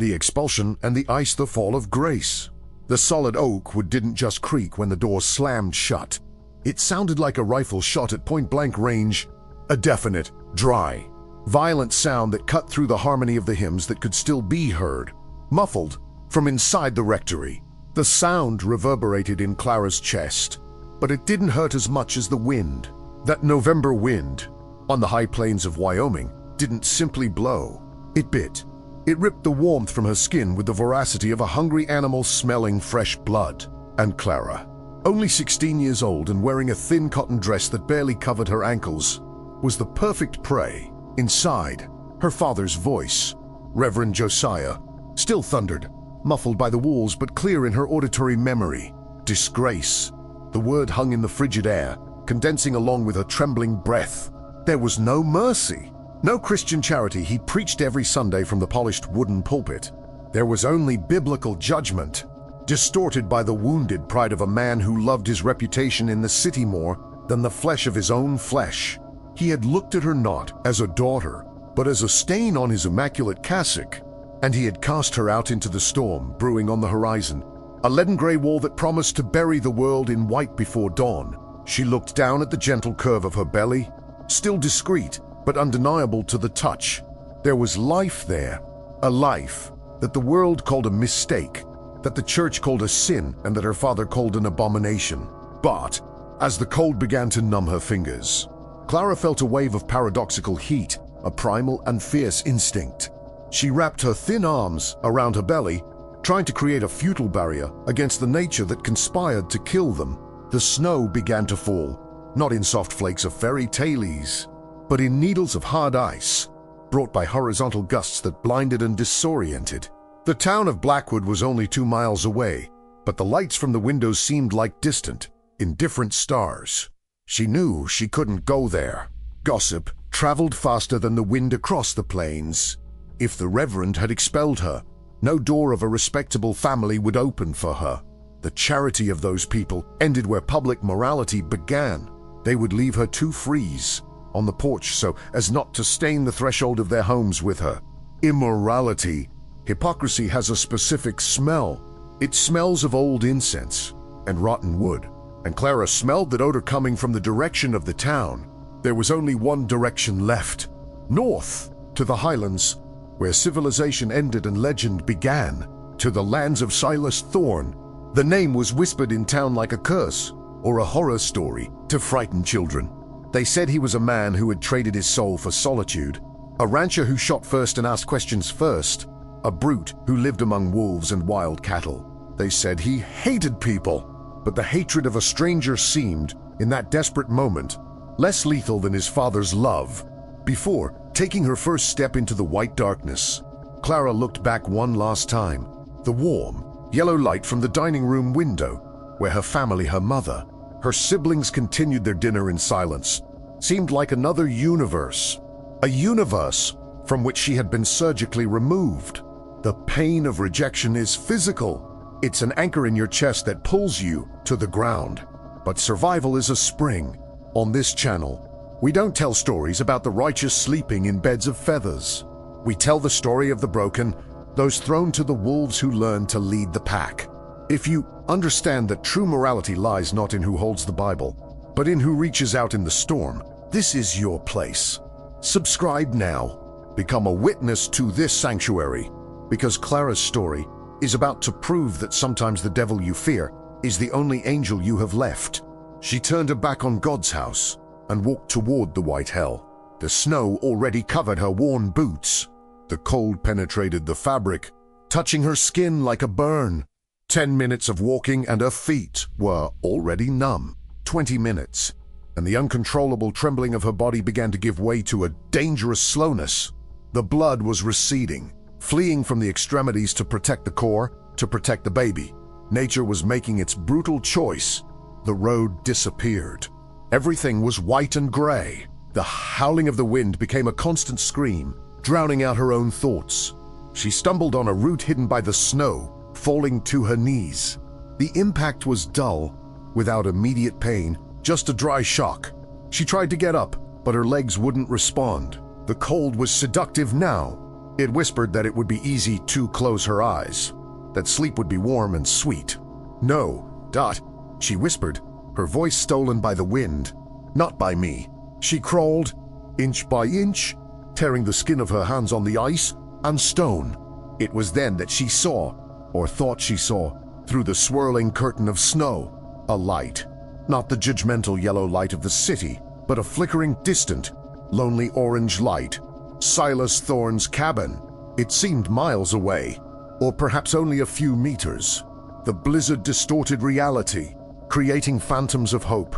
the expulsion, and the ice the fall of grace. The solid oak wood didn't just creak when the door slammed shut. It sounded like a rifle shot at point-blank range, a definite, dry, violent sound that cut through the harmony of the hymns that could still be heard, muffled from inside the rectory. The sound reverberated in Clara's chest, but it didn't hurt as much as the wind. That November wind on the high plains of Wyoming didn't simply blow. It bit. It ripped the warmth from her skin with the voracity of a hungry animal smelling fresh blood. And Clara, only 16 years old and wearing a thin cotton dress that barely covered her ankles, was the perfect prey. Inside, her father's voice, Reverend Josiah, still thundered, muffled by the walls but clear in her auditory memory. Disgrace. The word hung in the frigid air, condensing along with her trembling breath. There was no mercy, no Christian charity he preached every Sunday from the polished wooden pulpit. There was only biblical judgment, distorted by the wounded pride of a man who loved his reputation in the city more than the flesh of his own flesh. He had looked at her not as a daughter, but as a stain on his immaculate cassock, and he had cast her out into the storm brewing on the horizon, a leaden gray wall that promised to bury the world in white before dawn. She looked down at the gentle curve of her belly, still discreet but undeniable to the touch. There was life there, a life that the world called a mistake, that the church called a sin, and that her father called an abomination. But as the cold began to numb her fingers, Clara felt a wave of paradoxical heat, a primal and fierce instinct. She wrapped her thin arms around her belly, trying to create a futile barrier against the nature that conspired to kill them. The snow began to fall, not in soft flakes of fairy tales, but in needles of hard ice, brought by horizontal gusts that blinded and disoriented. The town of Blackwood was only 2 miles away, but the lights from the windows seemed like distant, indifferent stars. She knew she couldn't go there. Gossip traveled faster than the wind across the plains. If the Reverend had expelled her, no door of a respectable family would open for her. The charity of those people ended where public morality began. They would leave her to freeze on the porch so as not to stain the threshold of their homes with her. Immorality, hypocrisy has a specific smell. It smells of old incense and rotten wood. And Clara smelled that odor coming from the direction of the town. There was only one direction left, north, to the highlands, where civilization ended and legend began, to the lands of Silas Thorne. The name was whispered in town like a curse or a horror story to frighten children. They said he was a man who had traded his soul for solitude, a rancher who shot first and asked questions first, a brute who lived among wolves and wild cattle. They said he hated people, but the hatred of a stranger seemed, in that desperate moment, less lethal than his father's love. Before taking her first step into the white darkness, Clara looked back one last time. The warm, yellow light from the dining room window, where her family, her mother, her siblings continued their dinner in silence, seemed like another universe, a universe from which she had been surgically removed. The pain of rejection is physical. It's an anchor in your chest that pulls you to the ground. But survival is a spring. On this channel, we don't tell stories about the righteous sleeping in beds of feathers. We tell the story of the broken, those thrown to the wolves who learn to lead the pack. If you understand that true morality lies not in who holds the Bible, but in who reaches out in the storm, this is your place. Subscribe now. Become a witness to this sanctuary, because Clara's story is about to prove that sometimes the devil you fear is the only angel you have left. She turned her back on God's house and walked toward the white hell. The snow already covered her worn boots. The cold penetrated the fabric, touching her skin like a burn. 10 minutes of walking and her feet were already numb. 20 minutes, and the uncontrollable trembling of her body began to give way to a dangerous slowness. The blood was receding, fleeing from the extremities to protect the core, to protect the baby. Nature was making its brutal choice. The road disappeared. Everything was white and gray. The howling of the wind became a constant scream, drowning out her own thoughts. She stumbled on a root hidden by the snow, falling to her knees. The impact was dull, without immediate pain, just a dry shock. She tried to get up, but her legs wouldn't respond. The cold was seductive now. It whispered that it would be easy to close her eyes, that sleep would be warm and sweet. "No, Dot," she whispered, her voice stolen by the wind. "Not by me." She crawled, inch by inch, tearing the skin of her hands on the ice and stone. It was then that she saw, or thought she saw, through the swirling curtain of snow, a light. Not the judgmental yellow light of the city, but a flickering, distant, lonely orange light. Silas Thorne's cabin. It seemed miles away, or perhaps only a few meters. The blizzard distorted reality, creating phantoms of hope.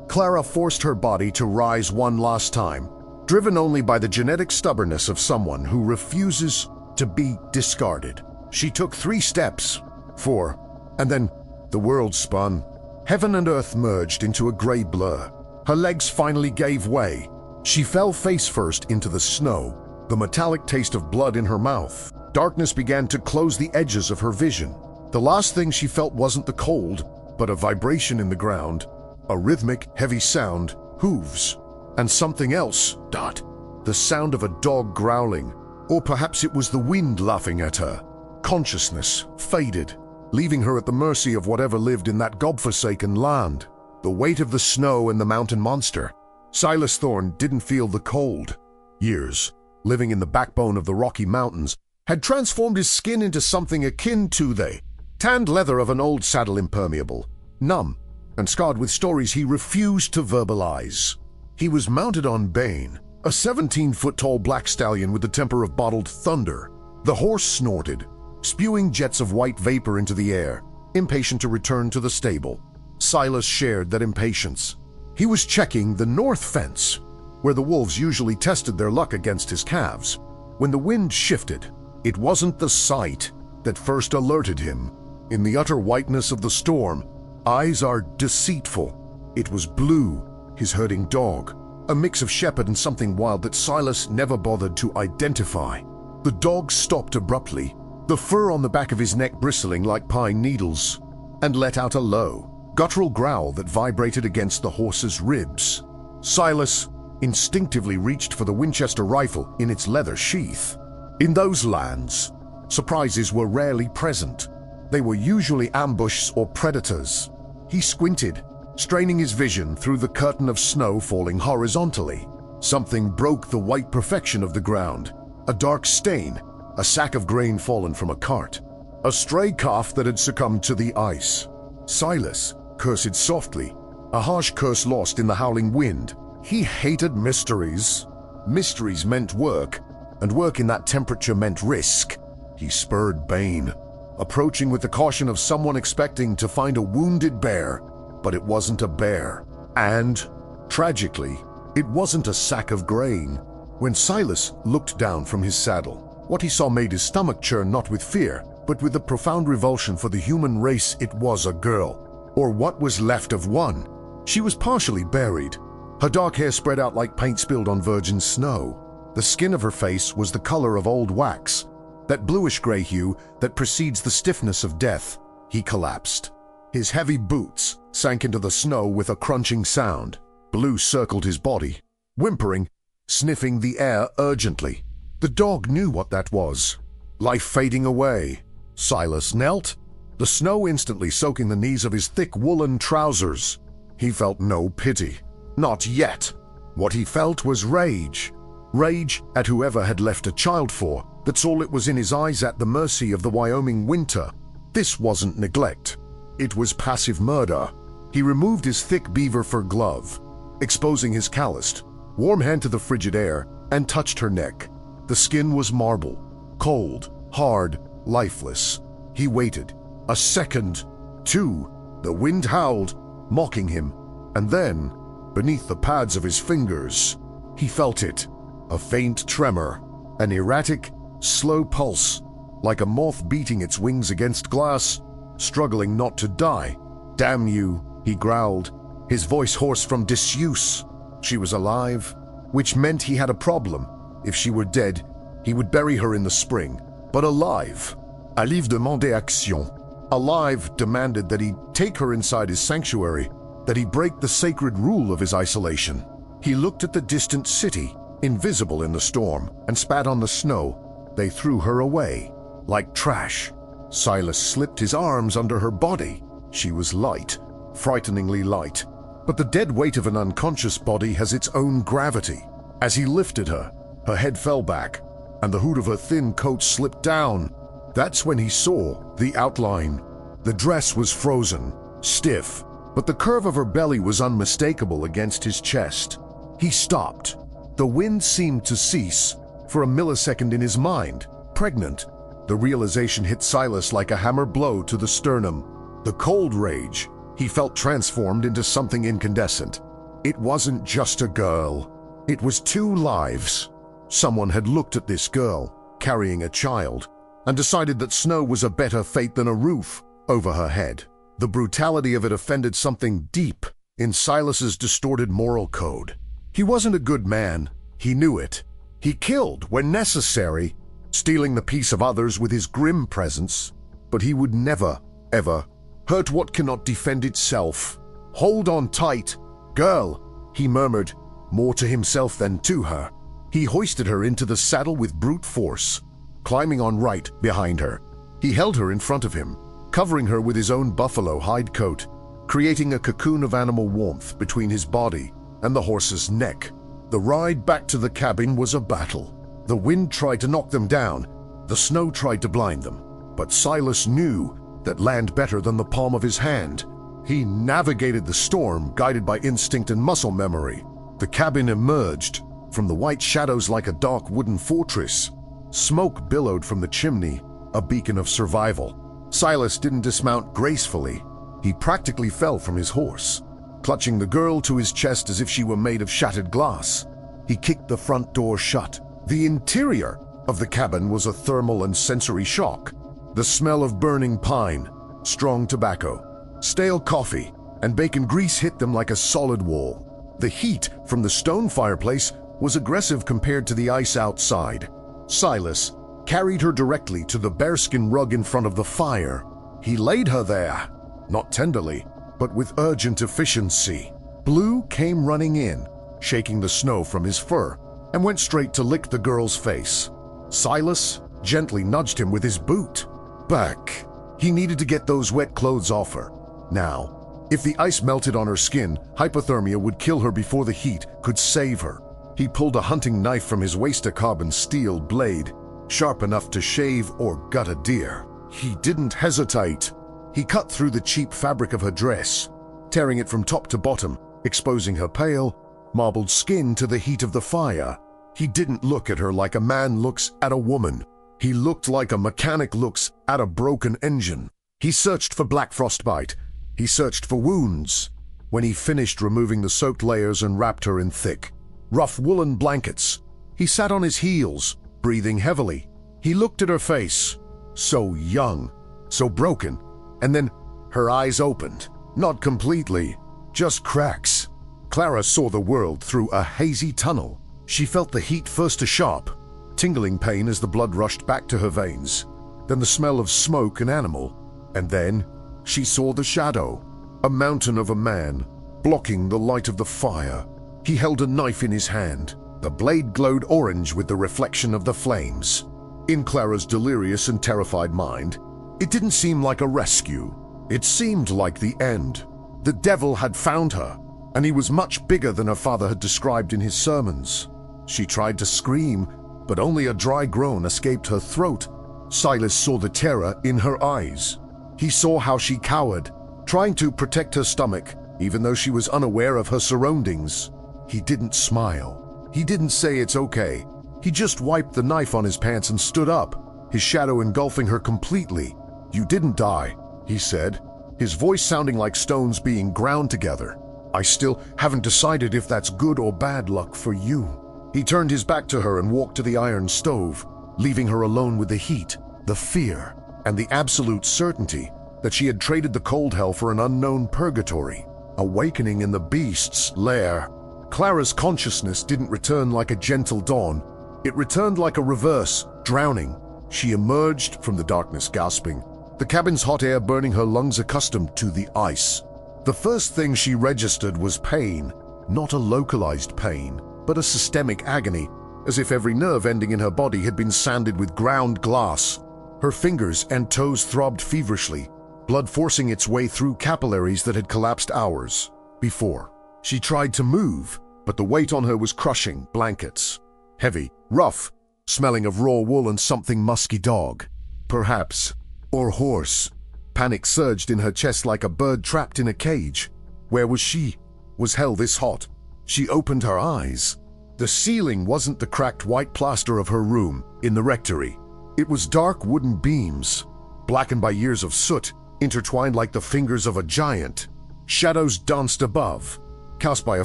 Clara forced her body to rise one last time, driven only by the genetic stubbornness of someone who refuses to be discarded. She took 3 steps, 4, and then the world spun. Heaven and earth merged into a gray blur. Her legs finally gave way. She fell face first into the snow, the metallic taste of blood in her mouth. Darkness began to close the edges of her vision. The last thing she felt wasn't the cold, but a vibration in the ground, a rhythmic, heavy sound, hooves, and something else, Dot. The sound of a dog growling, or perhaps it was the wind laughing at her. Consciousness faded, leaving her at the mercy of whatever lived in that godforsaken land. The weight of the snow and the mountain monster. Silas Thorne didn't feel the cold. Years, living in the backbone of the Rocky Mountains, had transformed his skin into something akin to the tanned leather of an old saddle, impermeable, numb, and scarred with stories he refused to verbalize. He was mounted on Bane, a 17-foot-tall black stallion with the temper of bottled thunder. The horse snorted, spewing jets of white vapor into the air, impatient to return to the stable. Silas shared that impatience. He was checking the north fence, where the wolves usually tested their luck against his calves. When the wind shifted, it wasn't the sight that first alerted him. In the utter whiteness of the storm, eyes are deceitful. It was Blue, his herding dog, a mix of shepherd and something wild that Silas never bothered to identify. The dog stopped abruptly, the fur on the back of his neck bristling like pine needles, and let out a low, guttural growl that vibrated against the horse's ribs. Silas instinctively reached for the Winchester rifle in its leather sheath. In those lands, surprises were rarely present. They were usually ambushes or predators. He squinted, straining his vision through the curtain of snow falling horizontally. Something broke the white perfection of the ground. A dark stain, a sack of grain fallen from a cart. A stray calf that had succumbed to the ice. Silas cursed softly, a harsh curse lost in the howling wind. He hated mysteries. Mysteries meant work, and work in that temperature meant risk. He spurred Bane, approaching with the caution of someone expecting to find a wounded bear, but it wasn't a bear. And, tragically, it wasn't a sack of grain. When Silas looked down from his saddle, what he saw made his stomach churn, not with fear, but with a profound revulsion for the human race. It was a girl, or what was left of one. She was partially buried, her dark hair spread out like paint spilled on virgin snow. The skin of her face was the color of old wax, that bluish-gray hue that precedes the stiffness of death. He collapsed. His heavy boots sank into the snow with a crunching sound. Blue circled his body, whimpering, sniffing the air urgently. The dog knew what that was. Life fading away. Silas knelt, the snow instantly soaking the knees of his thick woolen trousers. He felt no pity. Not yet. What he felt was rage. Rage at whoever had left a child for. That's all it was in his eyes, at the mercy of the Wyoming winter. This wasn't neglect. It was passive murder. He removed his thick beaver fur glove, exposing his calloused, warm hand to the frigid air, and touched her neck. The skin was marble, cold, hard, lifeless. He waited. A second, 2. The wind howled, mocking him. And then, beneath the pads of his fingers, he felt it. A faint tremor, an erratic, slow pulse, like a moth beating its wings against glass, struggling not to die. "Damn you," he growled, his voice hoarse from disuse. She was alive, which meant he had a problem. If she were dead, he would bury her in the spring. But alive. Alive demandait action. Alive demanded that he take her inside his sanctuary, that he break the sacred rule of his isolation. He looked at the distant city, invisible in the storm, and spat on the snow. They threw her away, like trash. Silas slipped his arms under her body. She was light, frighteningly light. But the dead weight of an unconscious body has its own gravity. As he lifted her, her head fell back, and the hood of her thin coat slipped down. That's when he saw the outline. The dress was frozen, stiff, but the curve of her belly was unmistakable against his chest. He stopped. The wind seemed to cease. For a millisecond in his mind, pregnant. The realization hit Silas like a hammer blow to the sternum. The cold rage. He felt transformed into something incandescent. It wasn't just a girl. It was two lives. Someone had looked at this girl, carrying a child, and decided that snow was a better fate than a roof over her head. The brutality of it offended something deep in Silas's distorted moral code. He wasn't a good man. He knew it. He killed when necessary, stealing the peace of others with his grim presence. But he would never, ever hurt what cannot defend itself. Hold on tight, girl, he murmured, more to himself than to her. He hoisted her into the saddle with brute force, climbing on right behind her. He held her in front of him, covering her with his own buffalo hide coat, creating a cocoon of animal warmth between his body and the horse's neck. The ride back to the cabin was a battle. The wind tried to knock them down. The snow tried to blind them. But Silas knew that land better than the palm of his hand. He navigated the storm, guided by instinct and muscle memory. The cabin emerged from the white shadows like a dark wooden fortress. Smoke billowed from the chimney, a beacon of survival. Silas didn't dismount gracefully. He practically fell from his horse, clutching the girl to his chest as if she were made of shattered glass. He kicked the front door shut. The interior of the cabin was a thermal and sensory shock. The smell of burning pine, strong tobacco, stale coffee, and bacon grease hit them like a solid wall. The heat from the stone fireplace was aggressive compared to the ice outside. Silas carried her directly to the bearskin rug in front of the fire. He laid her there, not tenderly, but with urgent efficiency. Blue came running in, shaking the snow from his fur, and went straight to lick the girl's face. Silas gently nudged him with his boot. Back. He needed to get those wet clothes off her. Now, if the ice melted on her skin, hypothermia would kill her before the heat could save her. He pulled a hunting knife from his waist, a carbon steel blade, sharp enough to shave or gut a deer. He didn't hesitate. He cut through the cheap fabric of her dress, tearing it from top to bottom, exposing her pale, marbled skin to the heat of the fire. He didn't look at her like a man looks at a woman. He looked like a mechanic looks at a broken engine. He searched for black frostbite. He searched for wounds. When he finished removing the soaked layers and wrapped her in thick, rough woolen blankets, he sat on his heels, breathing heavily. He looked at her face, so young, so broken, and then her eyes opened. Not completely, just cracks. Clara saw the world through a hazy tunnel. She felt the heat first a sharp, tingling pain as the blood rushed back to her veins, then the smell of smoke and animal, and then she saw the shadow, a mountain of a man, blocking the light of the fire. He held a knife in his hand. The blade glowed orange with the reflection of the flames. In Clara's delirious and terrified mind, it didn't seem like a rescue. It seemed like the end. The devil had found her, and he was much bigger than her father had described in his sermons. She tried to scream, but only a dry groan escaped her throat. Silas saw the terror in her eyes. He saw how she cowered, trying to protect her stomach, even though she was unaware of her surroundings. He didn't smile. He didn't say it's okay. He just wiped the knife on his pants and stood up, his shadow engulfing her completely. "You didn't die," he said, his voice sounding like stones being ground together. "I still haven't decided if that's good or bad luck for you." He turned his back to her and walked to the iron stove, leaving her alone with the heat, the fear, and the absolute certainty that she had traded the cold hell for an unknown purgatory, awakening in the beast's lair. Clara's consciousness didn't return like a gentle dawn. It returned like a reverse, drowning. She emerged from the darkness gasping, the cabin's hot air burning her lungs accustomed to the ice. The first thing she registered was pain, not a localized pain, but a systemic agony, as if every nerve ending in her body had been sanded with ground glass. Her fingers and toes throbbed feverishly, blood forcing its way through capillaries that had collapsed hours before. She tried to move, but the weight on her was crushing. Blankets. Heavy, rough, smelling of raw wool and something musky dog. Perhaps. Or horse. Panic surged in her chest like a bird trapped in a cage. Where was she? Was hell this hot? She opened her eyes. The ceiling wasn't the cracked white plaster of her room in the rectory. It was dark wooden beams, blackened by years of soot, intertwined like the fingers of a giant. Shadows danced above, cast by a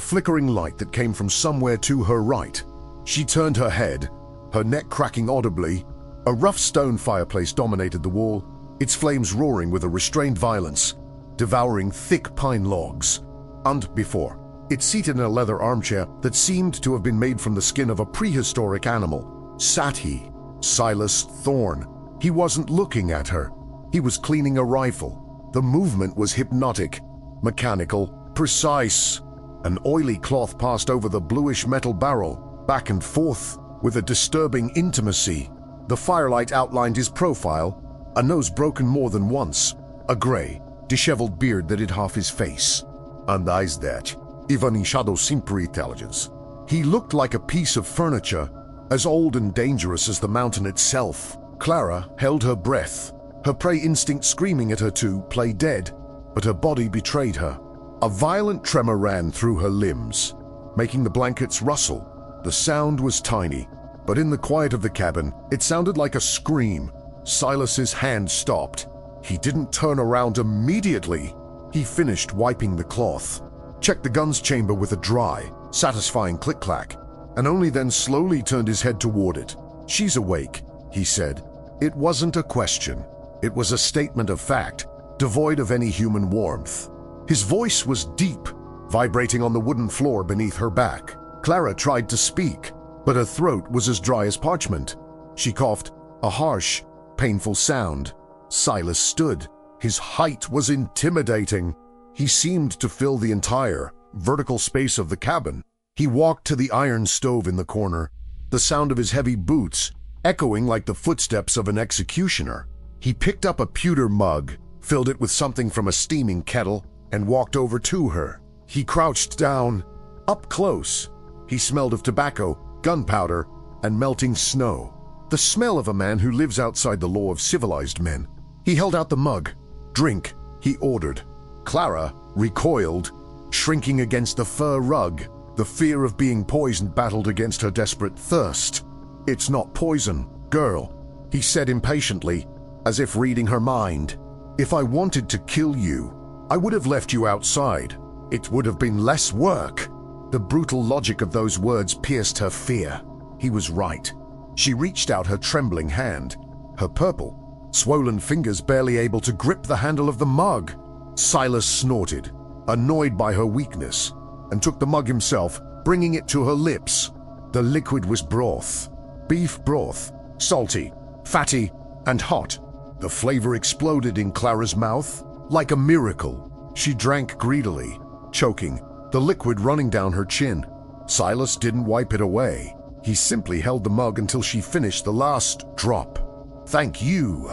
flickering light that came from somewhere to her right. She turned her head, her neck cracking audibly. A rough stone fireplace dominated the wall, its flames roaring with a restrained violence, devouring thick pine logs. And before, it seated in a leather armchair that seemed to have been made from the skin of a prehistoric animal, sat he, Silas Thorne. He wasn't looking at her. He was cleaning a rifle. The movement was hypnotic, mechanical, precise. An oily cloth passed over the bluish metal barrel, back and forth, with a disturbing intimacy. The firelight outlined his profile, a nose broken more than once, a gray, disheveled beard that hid half his face. And eyes that, even in shadow simply intelligence. He looked like a piece of furniture, as old and dangerous as the mountain itself. Clara held her breath, her prey instinct screaming at her to play dead, but her body betrayed her. A violent tremor ran through her limbs, making the blankets rustle. The sound was tiny, but in the quiet of the cabin, it sounded like a scream. Silas's hand stopped. He didn't turn around immediately. He finished wiping the cloth, checked the gun's chamber with a dry, satisfying click-clack, and only then slowly turned his head toward it. "She's awake," he said. It wasn't a question. It was a statement of fact, devoid of any human warmth. His voice was deep, vibrating on the wooden floor beneath her back. Clara tried to speak, but her throat was as dry as parchment. She coughed, a harsh, painful sound. Silas stood. His height was intimidating. He seemed to fill the entire, vertical space of the cabin. He walked to the iron stove in the corner, the sound of his heavy boots echoing like the footsteps of an executioner. He picked up a pewter mug, filled it with something from a steaming kettle, and walked over to her. He crouched down, up close. He smelled of tobacco, gunpowder, and melting snow. The smell of a man who lives outside the law of civilized men. He held out the mug. "Drink," he ordered. Clara recoiled, shrinking against the fur rug. The fear of being poisoned battled against her desperate thirst. "It's not poison, girl," he said impatiently, as if reading her mind. "If I wanted to kill you, I would have left you outside. It would have been less work." The brutal logic of those words pierced her fear. He was right. She reached out her trembling hand, her purple, swollen fingers barely able to grip the handle of the mug. Silas snorted, annoyed by her weakness, and took the mug himself, bringing it to her lips. The liquid was broth. Beef broth, salty, fatty, and hot. The flavor exploded in Clara's mouth like a miracle. She drank greedily, choking, the liquid running down her chin. Silas didn't wipe it away. He simply held the mug until she finished the last drop. "Thank you,"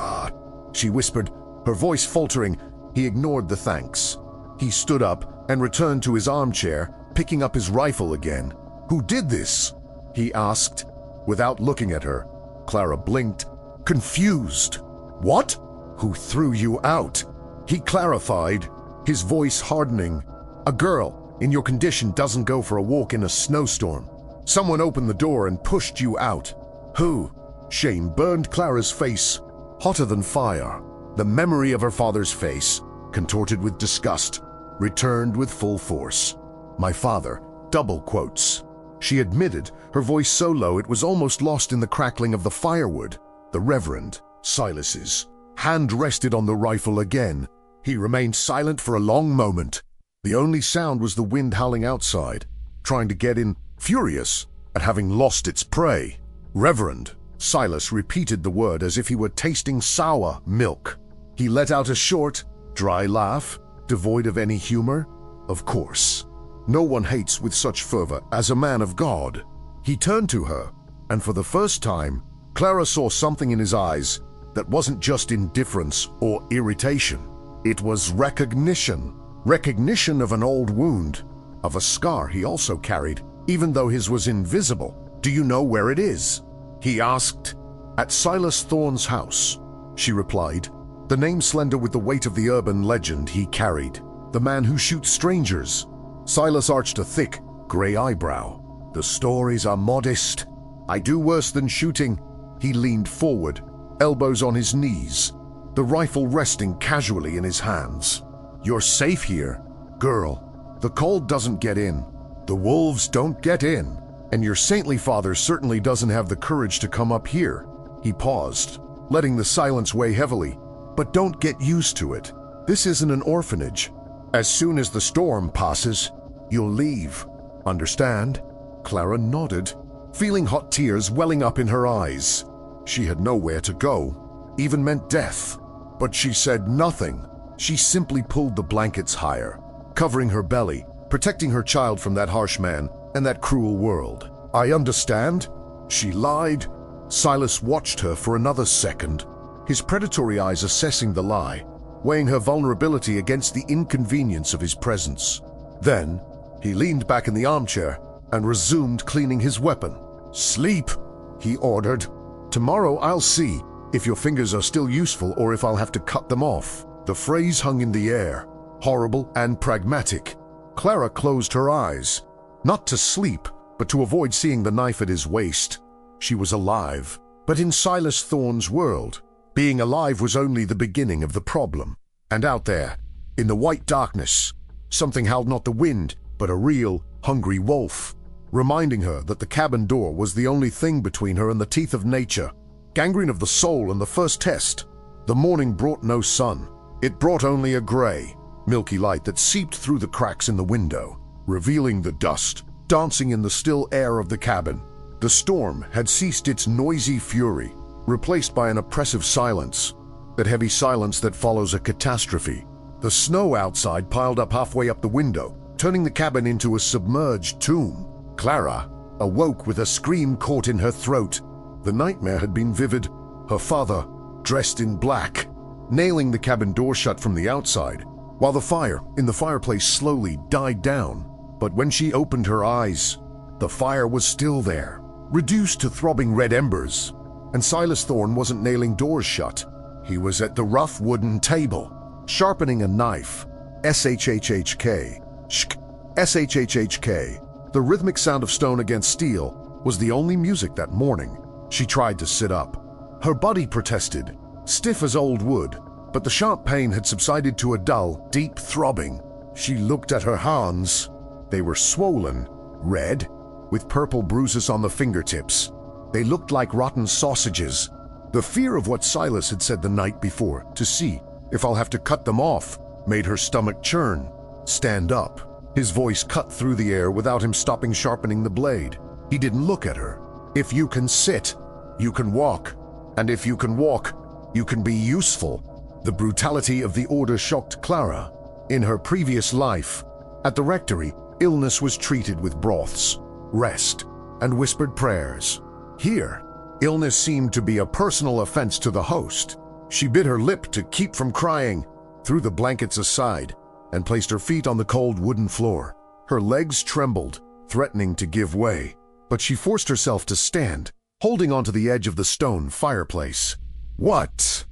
she whispered, her voice faltering. He ignored the thanks. He stood up and returned to his armchair, picking up his rifle again. "Who did this?" he asked, without looking at her. Clara blinked, confused. "What?" "Who threw you out?" he clarified, his voice hardening. "A girl in your condition doesn't go for a walk in a snowstorm. Someone opened the door and pushed you out." "Who?" Shame burned Clara's face, hotter than fire. The memory of her father's face, contorted with disgust, returned with full force. "My father," double quotes. She admitted, her voice so low it was almost lost in the crackling of the firewood. The Reverend, Silas's, hand rested on the rifle again. He remained silent for a long moment. The only sound was the wind howling outside, trying to get in, furious at having lost its prey. "Reverend," Silas repeated the word as if he were tasting sour milk. He let out a short, dry laugh, devoid of any humor. "Of course. No one hates with such fervor as a man of God." He turned to her, And for the first time, Clara saw something in his eyes that wasn't just indifference or irritation. It was recognition. Recognition of an old wound, of a scar he also carried, even though his was invisible. "Do you know where it is?" he asked. "At Silas Thorne's house," she replied, the name slender with the weight of the urban legend he carried. The man who shoots strangers. Silas arched a thick, gray eyebrow. "The stories are modest. I do worse than shooting." He leaned forward, elbows on his knees, the rifle resting casually in his hands. "You're safe here, girl. The cold doesn't get in. The wolves don't get in. And your saintly father certainly doesn't have the courage to come up here." He paused, letting the silence weigh heavily. "But don't get used to it. This isn't an orphanage. As soon as the storm passes, you'll leave. Understand?" Clara nodded, feeling hot tears welling up in her eyes. She had nowhere to go, even meant death. But she said nothing. She simply pulled the blankets higher, covering her belly, protecting her child from that harsh man and that cruel world. "I understand," she lied. Silas watched her for another second, his predatory eyes assessing the lie, weighing her vulnerability against the inconvenience of his presence. Then, he leaned back in the armchair and resumed cleaning his weapon. "Sleep," he ordered. "Tomorrow I'll see if your fingers are still useful or if I'll have to cut them off." The phrase hung in the air, horrible and pragmatic. Clara closed her eyes, not to sleep, but to avoid seeing the knife at his waist. She was alive, but in Silas Thorne's world, being alive was only the beginning of the problem. And out there, in the white darkness, something howled, not the wind, but a real, hungry wolf, reminding her that the cabin door was the only thing between her and the teeth of nature. Gangrene of the soul and the first test. The morning brought no sun. It brought only a gray, milky light that seeped through the cracks in the window, revealing the dust, dancing in the still air of the cabin. The storm had ceased its noisy fury, replaced by an oppressive silence, that heavy silence that follows a catastrophe. The snow outside piled up halfway up the window, turning the cabin into a submerged tomb. Clara awoke with a scream caught in her throat. The nightmare had been vivid. Her father, dressed in black, nailing the cabin door shut from the outside, while the fire in the fireplace slowly died down. But when she opened her eyes, the fire was still there, reduced to throbbing red embers. And Silas Thorne wasn't nailing doors shut. He was at the rough wooden table, sharpening a knife. S-H-H-H-K. Shk. S-H-H-H-K. The rhythmic sound of stone against steel was the only music that morning. She tried to sit up. Her body protested, stiff as old wood, but the sharp pain had subsided to a dull, deep throbbing. She looked at her hands. They were swollen, red, with purple bruises on the fingertips. They looked like rotten sausages. The fear of what Silas had said the night before, to see if I'll have to cut them off, made her stomach churn. "Stand up." His voice cut through the air without him stopping sharpening the blade. He didn't look at her. "If you can sit, you can walk. And if you can walk, you can be useful." The brutality of the order shocked Clara. In her previous life, at the rectory, illness was treated with broths, rest, and whispered prayers. Here, illness seemed to be a personal offense to the host. She bit her lip to keep from crying, threw the blankets aside, and placed her feet on the cold wooden floor. Her legs trembled, threatening to give way, but she forced herself to stand, holding onto the edge of the stone fireplace. What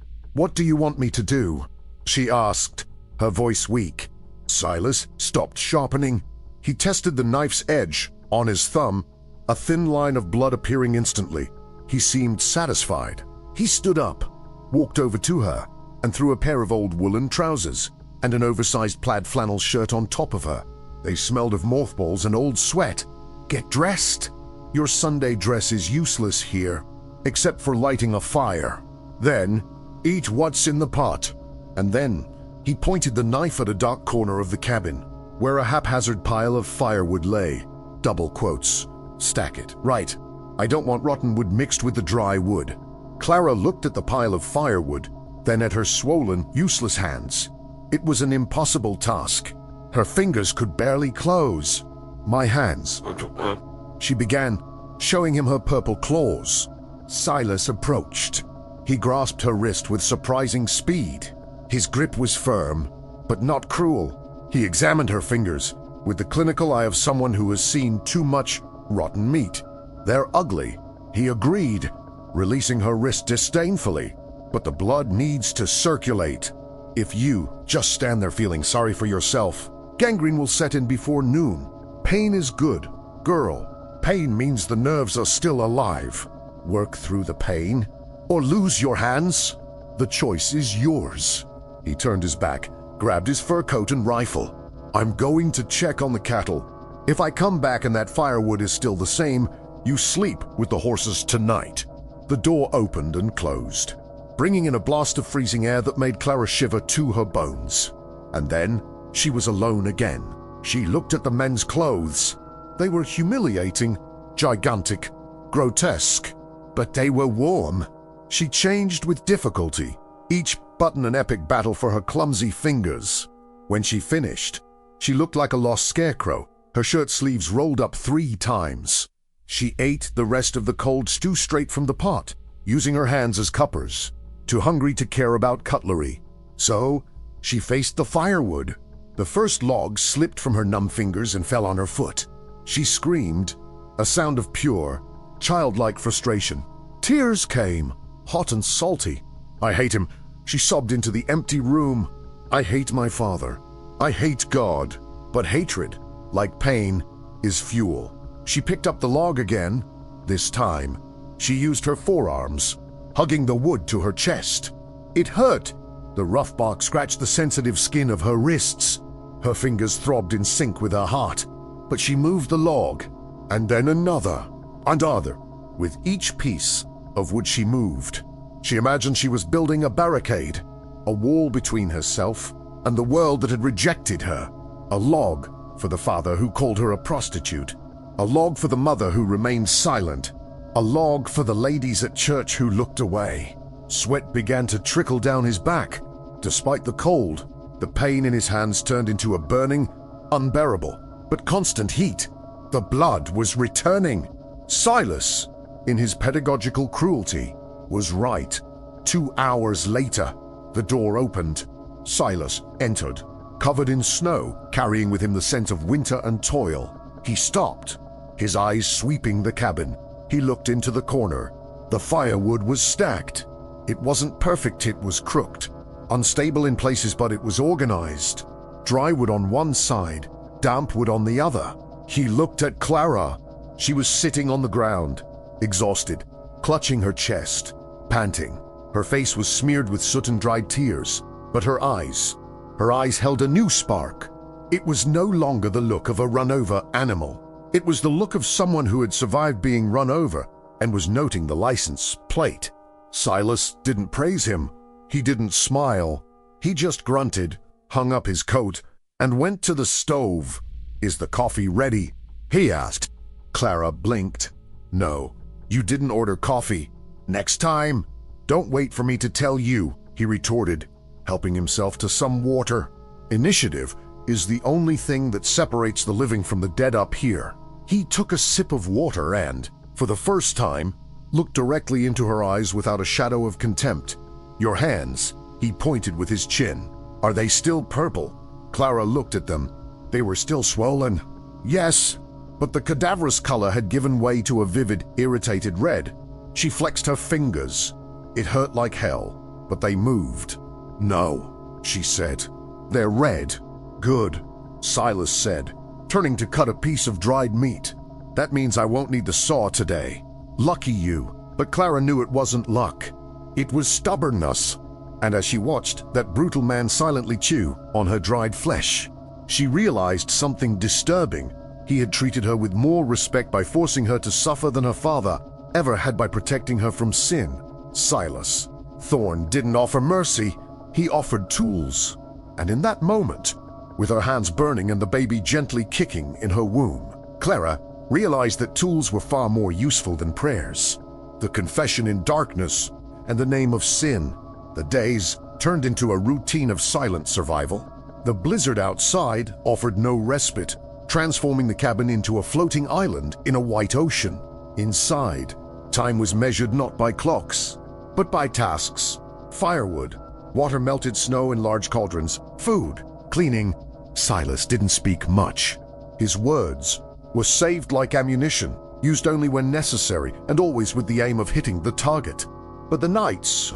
do you want me to do?" she asked, her voice weak. Silas stopped sharpening. He tested the knife's edge on his thumb, a thin line of blood appearing instantly. He seemed satisfied. He stood up, walked over to her, and threw a pair of old woolen trousers and an oversized plaid flannel shirt on top of her. They smelled of mothballs and old sweat. "Get dressed. Your Sunday dress is useless here, except for lighting a fire. Then, eat what's in the pot." And then, he pointed the knife at a dark corner of the cabin, where a haphazard pile of firewood lay. Double quotes. "Stack it. Right. I don't want rotten wood mixed with the dry wood." Clara looked at the pile of firewood, then at her swollen, useless hands. It was an impossible task. Her fingers could barely close. "My hands," she began, showing him her purple claws. Silas approached. He grasped her wrist with surprising speed. His grip was firm, but not cruel. He examined her fingers with the clinical eye of someone who has seen too much rotten meat. They're ugly, he agreed, releasing her wrist disdainfully. But the blood needs to circulate. If you just stand there feeling sorry for yourself, gangrene will set in before noon. Pain is good, girl. Pain means the nerves are still alive. Work through the pain, or lose your hands. The choice is yours. He turned his back, grabbed his fur coat and rifle. I'm going to check on the cattle. If I come back and that firewood is still the same, you sleep with the horses tonight. The door opened and closed, bringing in a blast of freezing air that made Clara shiver to her bones. And then she was alone again. She looked at the men's clothes. They were humiliating, gigantic, grotesque, but they were warm. She changed with difficulty, each button an epic battle for her clumsy fingers. When she finished, she looked like a lost scarecrow, her shirt sleeves rolled up 3 times. She ate the rest of the cold stew straight from the pot, using her hands as cuppers, too hungry to care about cutlery. So she faced the firewood. The first log slipped from her numb fingers and fell on her foot. She screamed, a sound of pure, childlike frustration. Tears came, hot and salty. I hate him, she sobbed into the empty room. I hate my father. I hate God. But hatred, like pain, is fuel. She picked up the log again. This time, she used her forearms, hugging the wood to her chest. It hurt. The rough bark scratched the sensitive skin of her wrists. Her fingers throbbed in sync with her heart. But she moved the log, and then another, and other, with each piece of wood she moved. She imagined she was building a barricade, a wall between herself and the world that had rejected her. A log for the father who called her a prostitute. A log for the mother who remained silent. A log for the ladies at church who looked away. Sweat began to trickle down his back. Despite the cold, the pain in his hands turned into a burning, unbearable, but constant heat. The blood was returning. Silas, in his pedagogical cruelty, was right. 2 hours later, the door opened. Silas entered, covered in snow, carrying with him the scent of winter and toil. He stopped, his eyes sweeping the cabin. He looked into the corner. The firewood was stacked. It wasn't perfect, it was crooked. Unstable in places, but it was organized. Dry wood on one side, damp wood on the other. He looked at Clara. She was sitting on the ground, exhausted, clutching her chest, panting. Her face was smeared with soot and dried tears, but her eyes held a new spark. It was no longer the look of a run-over animal. It was the look of someone who had survived being run over and was noting the license plate. Silas didn't praise him. He didn't smile. He just grunted, hung up his coat, and went to the stove. "Is the coffee ready?" he asked. Clara blinked. "No, you didn't order coffee. Next time." "Don't wait for me to tell you," he retorted, helping himself to some water. "Initiative is the only thing that separates the living from the dead up here." He took a sip of water and, for the first time, looked directly into her eyes without a shadow of contempt. "Your hands," he pointed with his chin. "Are they still purple?" Clara looked at them. They were still swollen. Yes, but the cadaverous color had given way to a vivid, irritated red. She flexed her fingers. It hurt like hell, but they moved. "No," she said. "They're red." "Good," Silas said, turning to cut a piece of dried meat. "That means I won't need the saw today." Lucky you. But Clara knew it wasn't luck. It was stubbornness. And as she watched that brutal man silently chew on her dried flesh, she realized something disturbing. He had treated her with more respect by forcing her to suffer than her father ever had by protecting her from sin. Silas Thorne didn't offer mercy, he offered tools. And in that moment, with her hands burning and the baby gently kicking in her womb, Clara realized that tools were far more useful than prayers. The confession in darkness and the name of sin. The days turned into a routine of silent survival. The blizzard outside offered no respite, transforming the cabin into a floating island in a white ocean. Inside, time was measured not by clocks, but by tasks. Firewood, water-melted snow in large cauldrons, food, cleaning. Silas didn't speak much. His words were saved like ammunition, used only when necessary and always with the aim of hitting the target. But the nights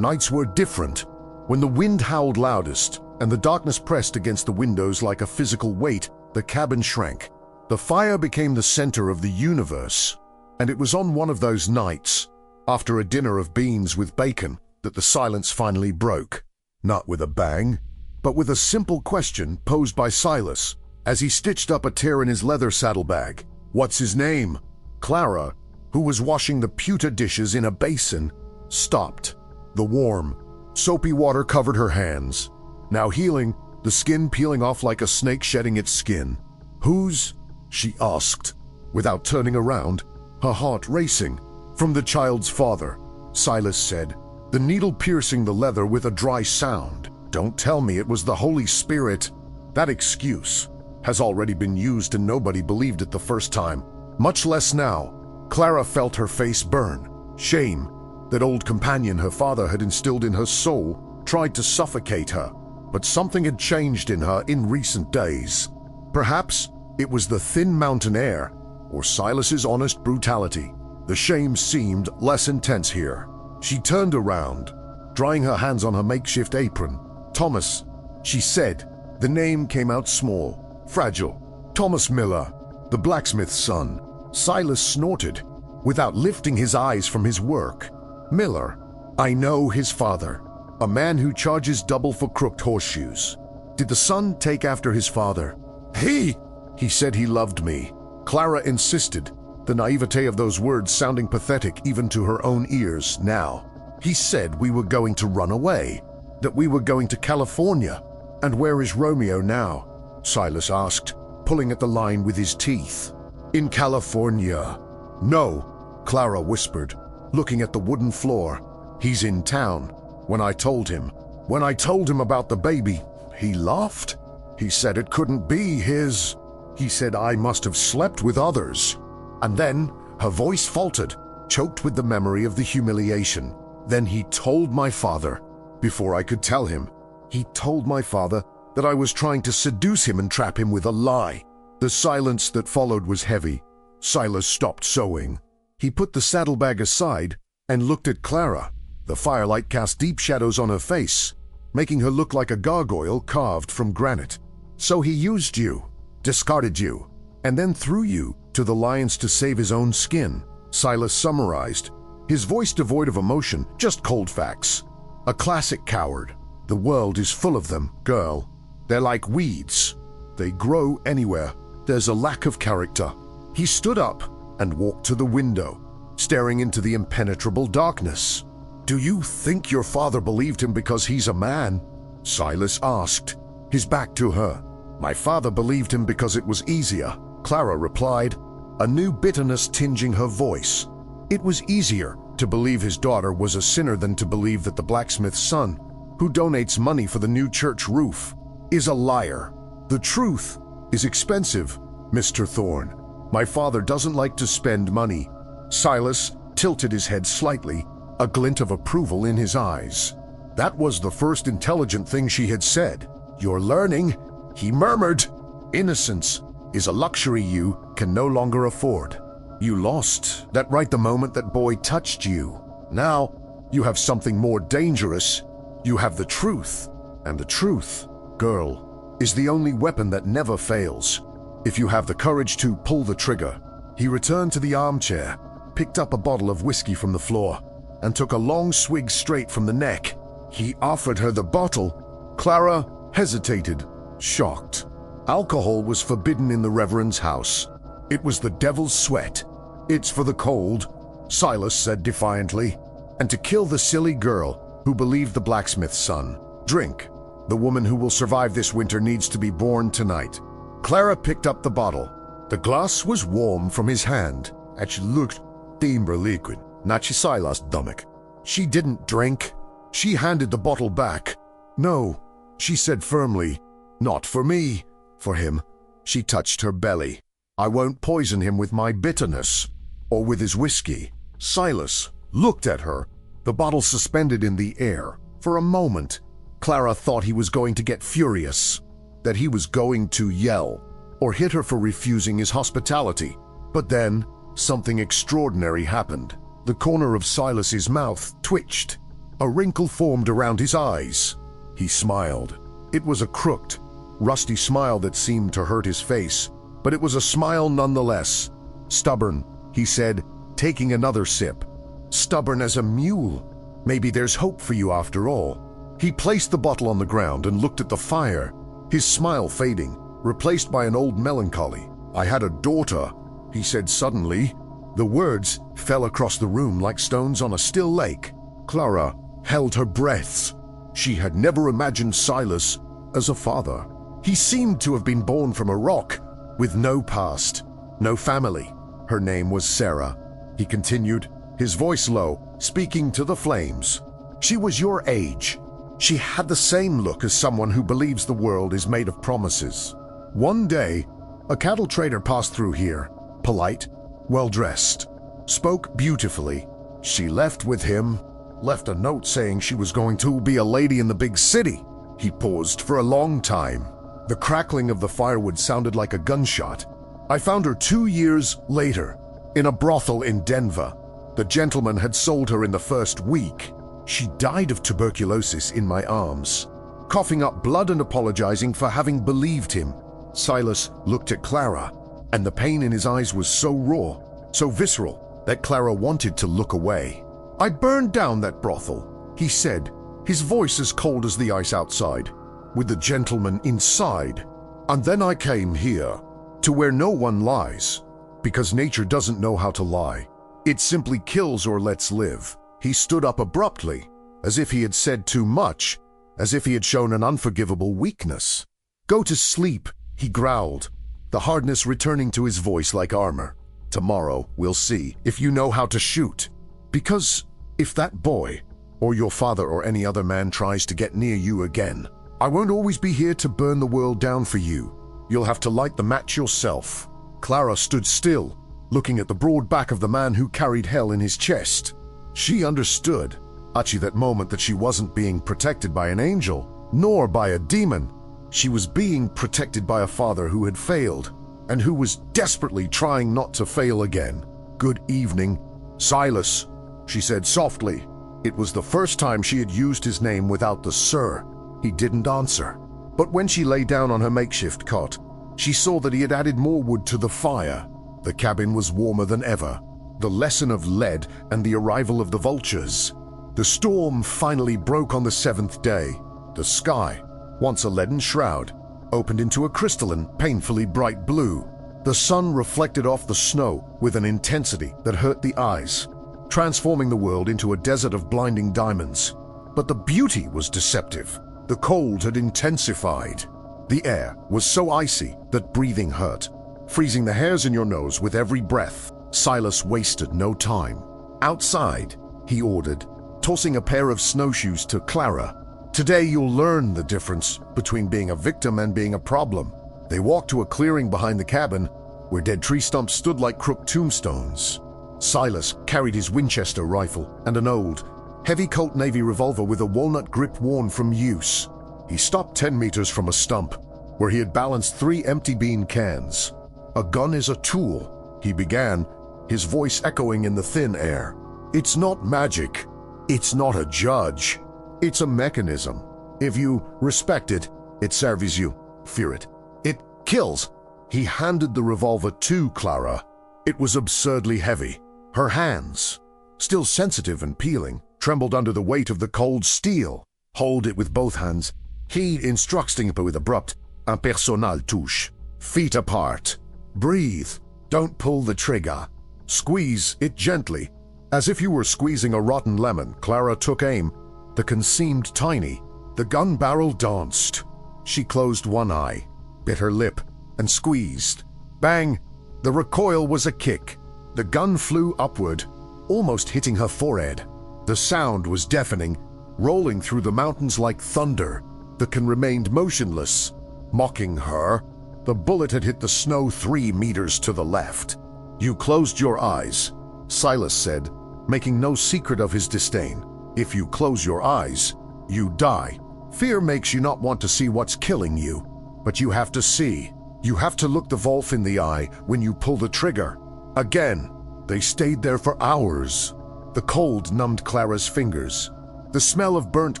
were different. When the wind howled loudest and the darkness pressed against the windows like a physical weight, the cabin shrank. The fire became the center of the universe. And it was on one of those nights, after a dinner of beans with bacon, that the silence finally broke. Not with a bang, but with a simple question posed by Silas as he stitched up a tear in his leather saddlebag. "What's his name?" Clara, who was washing the pewter dishes in a basin, stopped. The warm, soapy water covered her hands, now healing, the skin peeling off like a snake shedding its skin. "Whose?" she asked, without turning around, her heart racing. "From the child's father," Silas said, the needle piercing the leather with a dry sound. "Don't tell me it was the Holy Spirit." That excuse has already been used and nobody believed it the first time, much less now. Clara felt her face burn. Shame, that old companion her father had instilled in her soul, tried to suffocate her, but something had changed in her in recent days. Perhaps it was the thin mountain air, or Silas's honest brutality. The shame seemed less intense here. She turned around, drying her hands on her makeshift apron. "Thomas," she said. The name came out small, fragile. "Thomas Miller, the blacksmith's son." Silas snorted, without lifting his eyes from his work. "Miller, I know his father, a man who charges double for crooked horseshoes. Did the son take after his father?" He said he loved me." Clara insisted, the naivete of those words sounding pathetic even to her own ears now. "He said we were going to run away, that we were going to California." "And where is Romeo now?" Silas asked, pulling at the line with his teeth. "In California." "No," Clara whispered, looking at the wooden floor. "He's in town. When I told him about the baby, he laughed. He said it couldn't be his. He said I must have slept with others." And then her voice faltered, choked with the memory of the humiliation. "Then he told my father, before I could tell him, he told my father that I was trying to seduce him and trap him with a lie." The silence that followed was heavy. Silas stopped sewing. He put the saddlebag aside and looked at Clara. The firelight cast deep shadows on her face, making her look like a gargoyle carved from granite. "So he used you, discarded you, and then threw you to the lions to save his own skin," Silas summarized, his voice devoid of emotion, just cold facts. "A classic coward. The world is full of them, girl. They're like weeds. They grow anywhere. There's a lack of character." He stood up and walked to the window, staring into the impenetrable darkness. "Do you think your father believed him because he's a man?" Silas asked, his back to her. "My father believed him because it was easier," Clara replied, a new bitterness tinging her voice. It was easier to believe his daughter was a sinner than to believe that the blacksmith's son, who donates money for the new church roof, is a liar. "The truth is expensive, Mr. Thorne. My father doesn't like to spend money." Silas tilted his head slightly, a glint of approval in his eyes. That was the first intelligent thing she had said. "You're learning," he murmured. "Innocence is a luxury you can no longer afford. You lost that right the moment that boy touched you. Now you have something more dangerous. You have the truth, and the truth, girl, is the only weapon that never fails. If you have the courage to pull the trigger." He returned to the armchair, picked up a bottle of whiskey from the floor, and took a long swig straight from the neck. He offered her the bottle. Clara hesitated, shocked. Alcohol was forbidden in the Reverend's house. It was the devil's sweat. "It's for the cold," Silas said defiantly, "and to kill the silly girl who believed the blacksmith's son. Drink. The woman who will survive this winter needs to be born tonight." Clara picked up the bottle. The glass was warm from his hand, and she looked timber liquid. Nachi Silas Dummick. She didn't drink. She handed the bottle back. "No," she said firmly. "Not for me. For him." She touched her belly. "I won't poison him with my bitterness." or with his whiskey. Silas looked at her, the bottle suspended in the air. For a moment, Clara thought he was going to get furious, that he was going to yell or hit her for refusing his hospitality. But then, something extraordinary happened. The corner of Silas's mouth twitched. A wrinkle formed around his eyes. He smiled. It was a crooked, rusty smile that seemed to hurt his face, but it was a smile nonetheless. "Stubborn," he said, taking another sip. "Stubborn as a mule. Maybe there's hope for you after all." He placed the bottle on the ground and looked at the fire, his smile fading, replaced by an old melancholy. "I had a daughter," he said suddenly. The words fell across the room like stones on a still lake. Clara held her breaths. She had never imagined Silas as a father. He seemed to have been born from a rock, with no past, no family. Her name was Sarah. He continued, his voice low, speaking to the flames. "She was your age. She had the same look as someone who believes the world is made of promises. One day, a cattle trader passed through here, polite, well-dressed, spoke beautifully. She left with him, left a note saying she was going to be a lady in the big city." He paused for a long time. The crackling of the firewood sounded like a gunshot. "I found her 2 years later, in a brothel in Denver. The gentleman had sold her in the first week. She died of tuberculosis in my arms, coughing up blood and apologizing for having believed him." Silas looked at Clara, and the pain in his eyes was so raw, so visceral, that Clara wanted to look away. "I burned down that brothel," he said, his voice as cold as the ice outside, "with the gentleman inside. And then I came here, to where no one lies, because nature doesn't know how to lie. It simply kills or lets live." He stood up abruptly, as if he had said too much, as if he had shown an unforgivable weakness. "Go to sleep," he growled, the hardness returning to his voice like armor. "Tomorrow we'll see if you know how to shoot. Because if that boy, or your father or any other man tries to get near you again, I won't always be here to burn the world down for you. You'll have to light the match yourself." Clara stood still, looking at the broad back of the man who carried hell in his chest. She understood, at that moment, that she wasn't being protected by an angel, nor by a demon. She was being protected by a father who had failed, and who was desperately trying not to fail again. "Good evening, Silas," she said softly. It was the first time she had used his name without the "sir." He didn't answer. But when she lay down on her makeshift cot, she saw that he had added more wood to the fire. The cabin was warmer than ever. The lesson of lead and the arrival of the vultures. The storm finally broke on the 7th day. The sky, once a leaden shroud, opened into a crystalline, painfully bright blue. The sun reflected off the snow with an intensity that hurt the eyes, transforming the world into a desert of blinding diamonds. But the beauty was deceptive. The cold had intensified. The air was so icy that breathing hurt, freezing the hairs in your nose with every breath. Silas wasted no time. "Outside," he ordered, tossing a pair of snowshoes to Clara. "Today you'll learn the difference between being a victim and being a problem." They walked to a clearing behind the cabin, where dead tree stumps stood like crooked tombstones. Silas carried his Winchester rifle and an old, heavy Colt Navy revolver with a walnut grip worn from use. He stopped 10 meters from a stump, where he had balanced 3 empty bean cans. "A gun is a tool," he began, his voice echoing in the thin air. "It's not magic. It's not a judge. It's a mechanism. If you respect it, it serves you. Fear it, it kills." He handed the revolver to Clara. It was absurdly heavy. Her hands, still sensitive and peeling, trembled under the weight of the cold steel. "Hold it with both hands," he instructed with abrupt, impersonal touche. "Feet apart. Breathe. Don't pull the trigger. Squeeze it gently, as if you were squeezing a rotten lemon." Clara took aim. The gun seemed tiny. The gun barrel danced. She closed one eye, bit her lip, and squeezed. Bang! The recoil was a kick. The gun flew upward, almost hitting her forehead. The sound was deafening, rolling through the mountains like thunder. The gun remained motionless, mocking her. The bullet had hit the snow 3 meters to the left. "You closed your eyes," Silas said, making no secret of his disdain. If you close your eyes, you die. Fear makes you not want to see what's killing you, but you have to see. You have to look the Wolf in the eye when you pull the trigger. Again, they stayed there for hours. The cold numbed Clara's fingers. The smell of burnt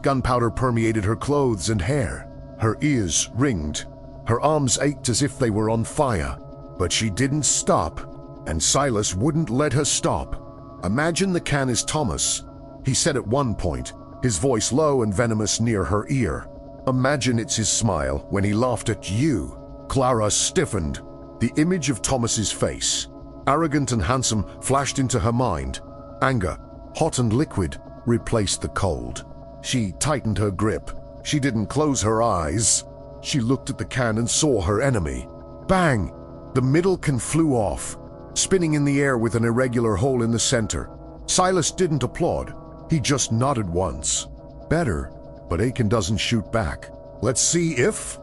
gunpowder permeated her clothes and hair. Her ears ringed. Her arms ached as if they were on fire. But she didn't stop, and Silas wouldn't let her stop. Imagine the can is Thomas, he said at one point, his voice low and venomous near her ear. Imagine it's his smile when he laughed at you. Clara stiffened. The image of Thomas's face, arrogant and handsome, flashed into her mind. Anger, hot and liquid, replaced the cold. She tightened her grip. She didn't close her eyes. She looked at the can and saw her enemy. Bang! The middle can flew off, spinning in the air with an irregular hole in the center. Silas didn't applaud. He just nodded once. Better, but Aiken doesn't shoot back. Let's see if... ...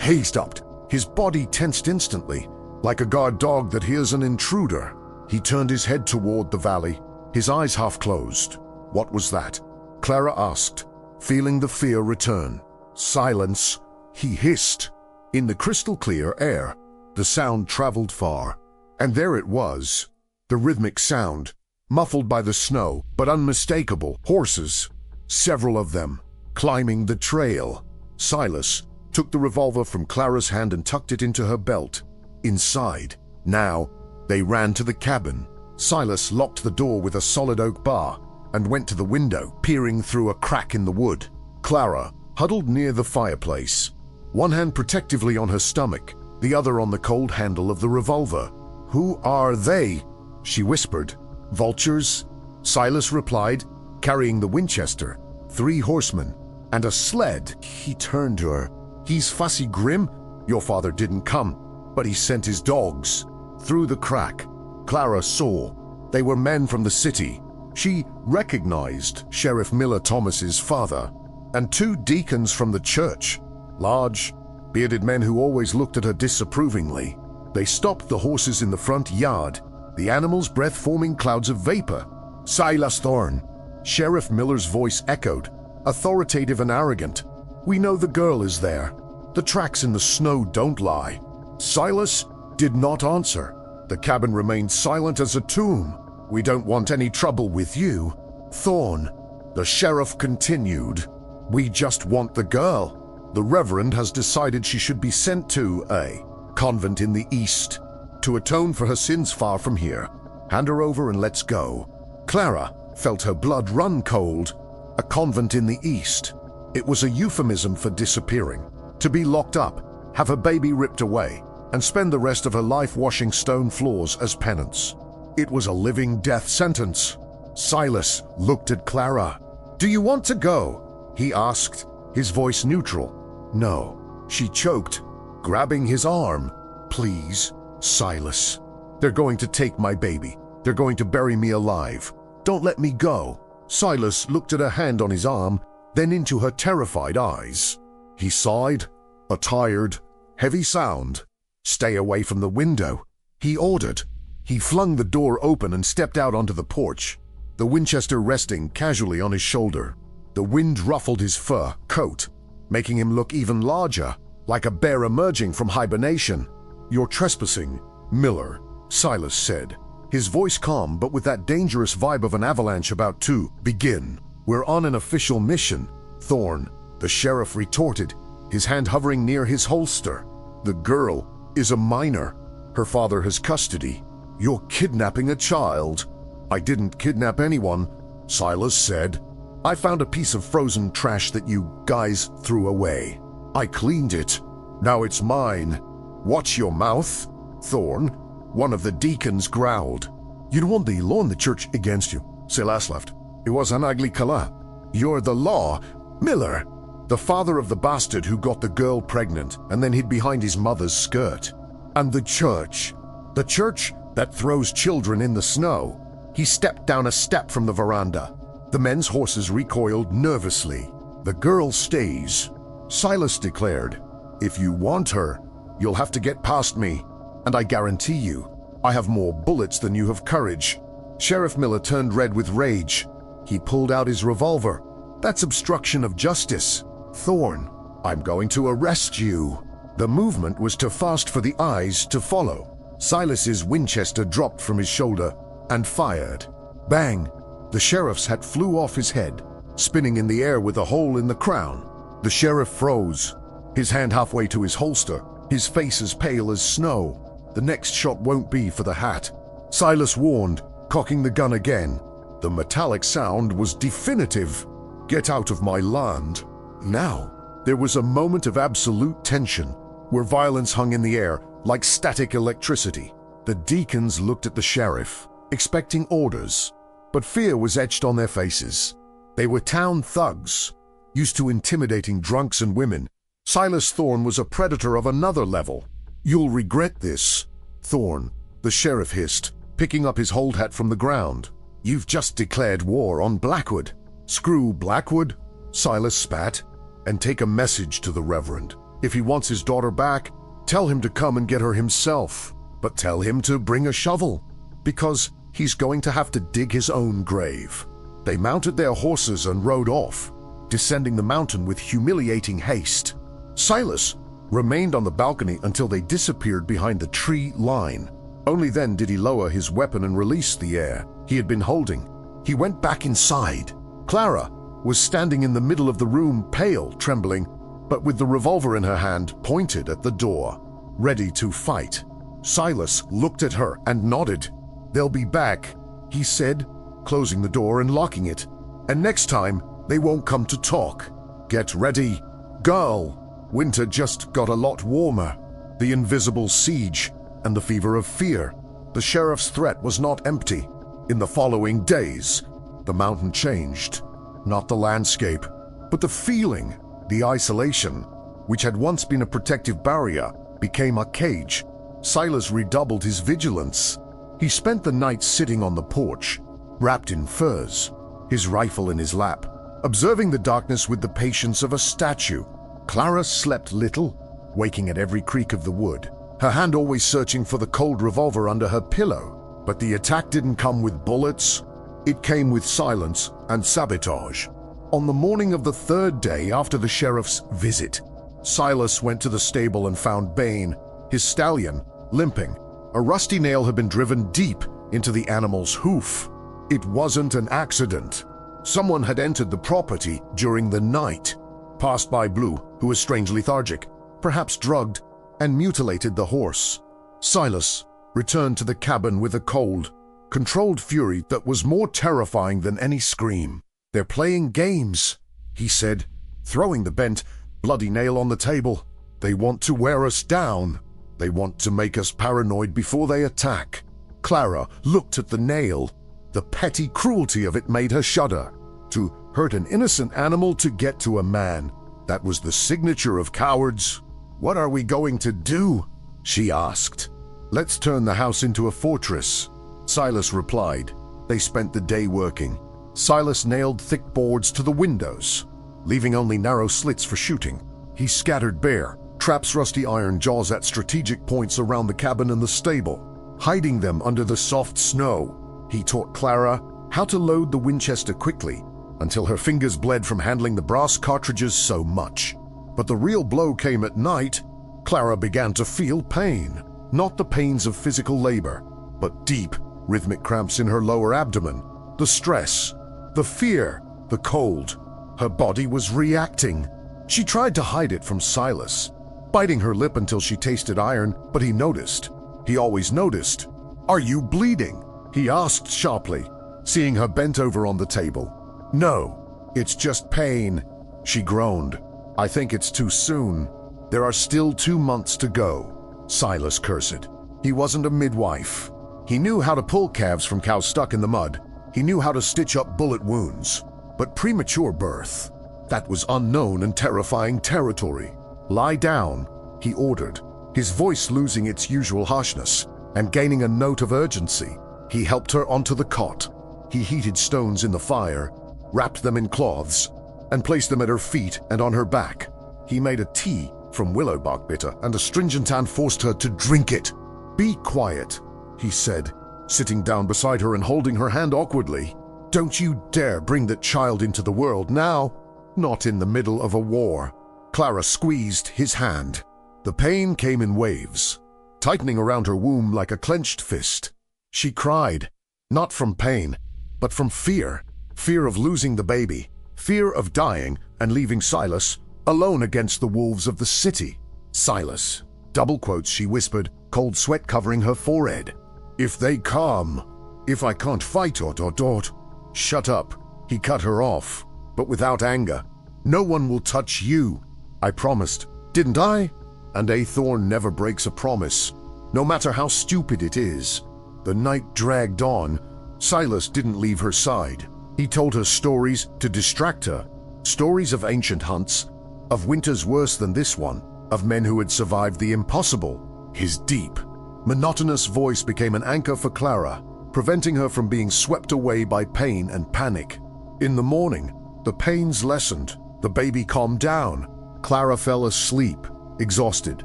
He stopped. His body tensed instantly, like a guard dog that hears an intruder. He turned his head toward the valley, his eyes half closed. What was that? Clara asked, feeling the fear return. Silence, he hissed. In the crystal clear air, the sound traveled far. And there it was, the rhythmic sound, muffled by the snow, but unmistakable. Horses, several of them, climbing the trail. Silas took the revolver from Clara's hand and tucked it into her belt. Inside, now, they ran to the cabin. Silas locked the door with a solid oak bar and went to the window, peering through a crack in the wood. Clara huddled near the fireplace, one hand protectively on her stomach, the other on the cold handle of the revolver. Who are they? She whispered. Vultures? Silas replied, carrying the Winchester. 3 horsemen and a sled. He turned to her. He's fussy grim? Your father didn't come, but he sent his dogs. Through the crack, Clara saw. They were men from the city. She recognized Sheriff Miller Thomas's father, and 2 deacons from the church. Large, bearded men who always looked at her disapprovingly. They stopped the horses in the front yard, the animals' breath forming clouds of vapor. Silas Thorne. Sheriff Miller's voice echoed, authoritative and arrogant. We know the girl is there. The tracks in the snow don't lie. Silas did not answer. The cabin remained silent as a tomb. We don't want any trouble with you, Thorne. The sheriff continued. We just want the girl. The Reverend has decided she should be sent to a convent in the east to atone for her sins far from here. Hand her over and let's go. Clara felt her blood run cold. A convent in the east. It was a euphemism for disappearing. To be locked up, have her baby ripped away, and spend the rest of her life washing stone floors as penance. It was a living death sentence. Silas looked at Clara. Do you want to go? He asked, his voice neutral. No, she choked, grabbing his arm. Please, Silas. They're going to take my baby. They're going to bury me alive. Don't let me go. Silas looked at her hand on his arm, then into her terrified eyes. He sighed, a tired, heavy sound. Stay away from the window, he ordered. He flung the door open and stepped out onto the porch, the Winchester resting casually on his shoulder. The wind ruffled his fur coat, making him look even larger, like a bear emerging from hibernation. You're trespassing, Miller, Silas said, his voice calm but with that dangerous vibe of an avalanche about to begin. We're on an official mission, Thorne, the sheriff retorted, his hand hovering near his holster. The girl is a minor. Her father has custody. You're kidnapping a child. I didn't kidnap anyone, Silas said. I found a piece of frozen trash that you guys threw away. I cleaned it. Now it's mine. Watch your mouth, Thorne. One of the deacons growled. You don't want the law in the church against you, Silas left. It was an ugly kala. You're the law, Miller, the father of the bastard who got the girl pregnant and then hid behind his mother's skirt. And the church that throws children in the snow. He stepped down a step from the veranda. The men's horses recoiled nervously. The girl stays, Silas declared. If you want her, you'll have to get past me, and I guarantee you, I have more bullets than you have courage. Sheriff Miller turned red with rage. He pulled out his revolver. "That's obstruction of justice. Thorne, I'm going to arrest you." The movement was too fast for the eyes to follow. Silas's Winchester dropped from his shoulder and fired. Bang! The sheriff's hat flew off his head, spinning in the air with a hole in the crown. The sheriff froze, his hand halfway to his holster, his face as pale as snow. The next shot won't be for the hat. Silas warned, cocking the gun again. The metallic sound was definitive. "Get out of my land." Now, there was a moment of absolute tension, where violence hung in the air like static electricity. The deacons looked at the sheriff, expecting orders, but fear was etched on their faces. They were town thugs, used to intimidating drunks and women. Silas Thorne was a predator of another level. "You'll regret this, Thorne," the sheriff hissed, picking up his hold hat from the ground. "You've just declared war on Blackwood." "Screw Blackwood," Silas spat, "and take a message to the Reverend. If he wants his daughter back, tell him to come and get her himself, but tell him to bring a shovel, because he's going to have to dig his own grave." They mounted their horses and rode off, descending the mountain with humiliating haste. Silas remained on the balcony until they disappeared behind the tree line. Only then did he lower his weapon and release the air he had been holding. He went back inside. Clara was standing in the middle of the room, pale, trembling, but with the revolver in her hand pointed at the door, ready to fight. Silas looked at her and nodded. "They'll be back," he said, closing the door and locking it. "And next time, they won't come to talk. Get ready, girl." Winter just got a lot warmer. The invisible siege and the fever of fear. The sheriff's threat was not empty. In the following days, the mountain changed. Not the landscape, but the feeling. The isolation, which had once been a protective barrier, became a cage. Silas redoubled his vigilance. He spent the night sitting on the porch, wrapped in furs, his rifle in his lap, observing the darkness with the patience of a statue. Clara slept little, waking at every creak of the wood, her hand always searching for the cold revolver under her pillow. But the attack didn't come with bullets. It came with silence and sabotage. On the morning of the third day after the sheriff's visit, Silas went to the stable and found Bane, his stallion, limping. A rusty nail had been driven deep into the animal's hoof. It wasn't an accident. Someone had entered the property during the night, passed by Blue, who was strangely lethargic, perhaps drugged, and mutilated the horse. Silas returned to the cabin with a cold, controlled fury that was more terrifying than any scream. "They're playing games," he said, throwing the bent, bloody nail on the table. "They want to wear us down. They want to make us paranoid before they attack." Clara looked at the nail. The petty cruelty of it made her shudder. To hurt an innocent animal to get to a man, that was the signature of cowards. "What are we going to do?" she asked. "Let's turn the house into a fortress," Silas replied. They spent the day working. Silas nailed thick boards to the windows, leaving only narrow slits for shooting. He scattered bare, traps rusty iron jaws at strategic points around the cabin and the stable, hiding them under the soft snow. He taught Clara how to load the Winchester quickly, until her fingers bled from handling the brass cartridges so much. But the real blow came at night. Clara began to feel pain. Not the pains of physical labor, but deep, rhythmic cramps in her lower abdomen. The stress, the fear, the cold. Her body was reacting. She tried to hide it from Silas, biting her lip until she tasted iron, but he noticed. He always noticed. "Are you bleeding?" he asked sharply, seeing her bent over on the table. "No, it's just pain," she groaned. "I think it's too soon. There are still 2 months to go," Silas cursed. He wasn't a midwife. He knew how to pull calves from cows stuck in the mud. He knew how to stitch up bullet wounds. But premature birth, that was unknown and terrifying territory. "Lie down," he ordered, his voice losing its usual harshness and gaining a note of urgency. He helped her onto the cot. He heated stones in the fire, wrapped them in cloths, and placed them at her feet and on her back. He made a tea from willow bark bitter, and a stringent hand forced her to drink it. "Be quiet," he said, sitting down beside her and holding her hand awkwardly. "Don't you dare bring that child into the world now. Not in the middle of a war." Clara squeezed his hand. The pain came in waves, tightening around her womb like a clenched fist. She cried, not from pain, but from fear. Fear of losing the baby, fear of dying and leaving Silas alone against the wolves of the city. "Silas," double quotes she whispered, cold sweat covering her forehead. "If they come, if I can't fight, dot. Shut up," he cut her off, but without anger. "No one will touch you. I promised, didn't I?" And a thorn never breaks a promise, no matter how stupid it is. The night dragged on. Silas didn't leave her side. He told her stories to distract her, stories of ancient hunts, of winters worse than this one, of men who had survived the impossible. His deep, monotonous voice became an anchor for Clara, preventing her from being swept away by pain and panic. In the morning, the pains lessened, the baby calmed down. Clara fell asleep, exhausted.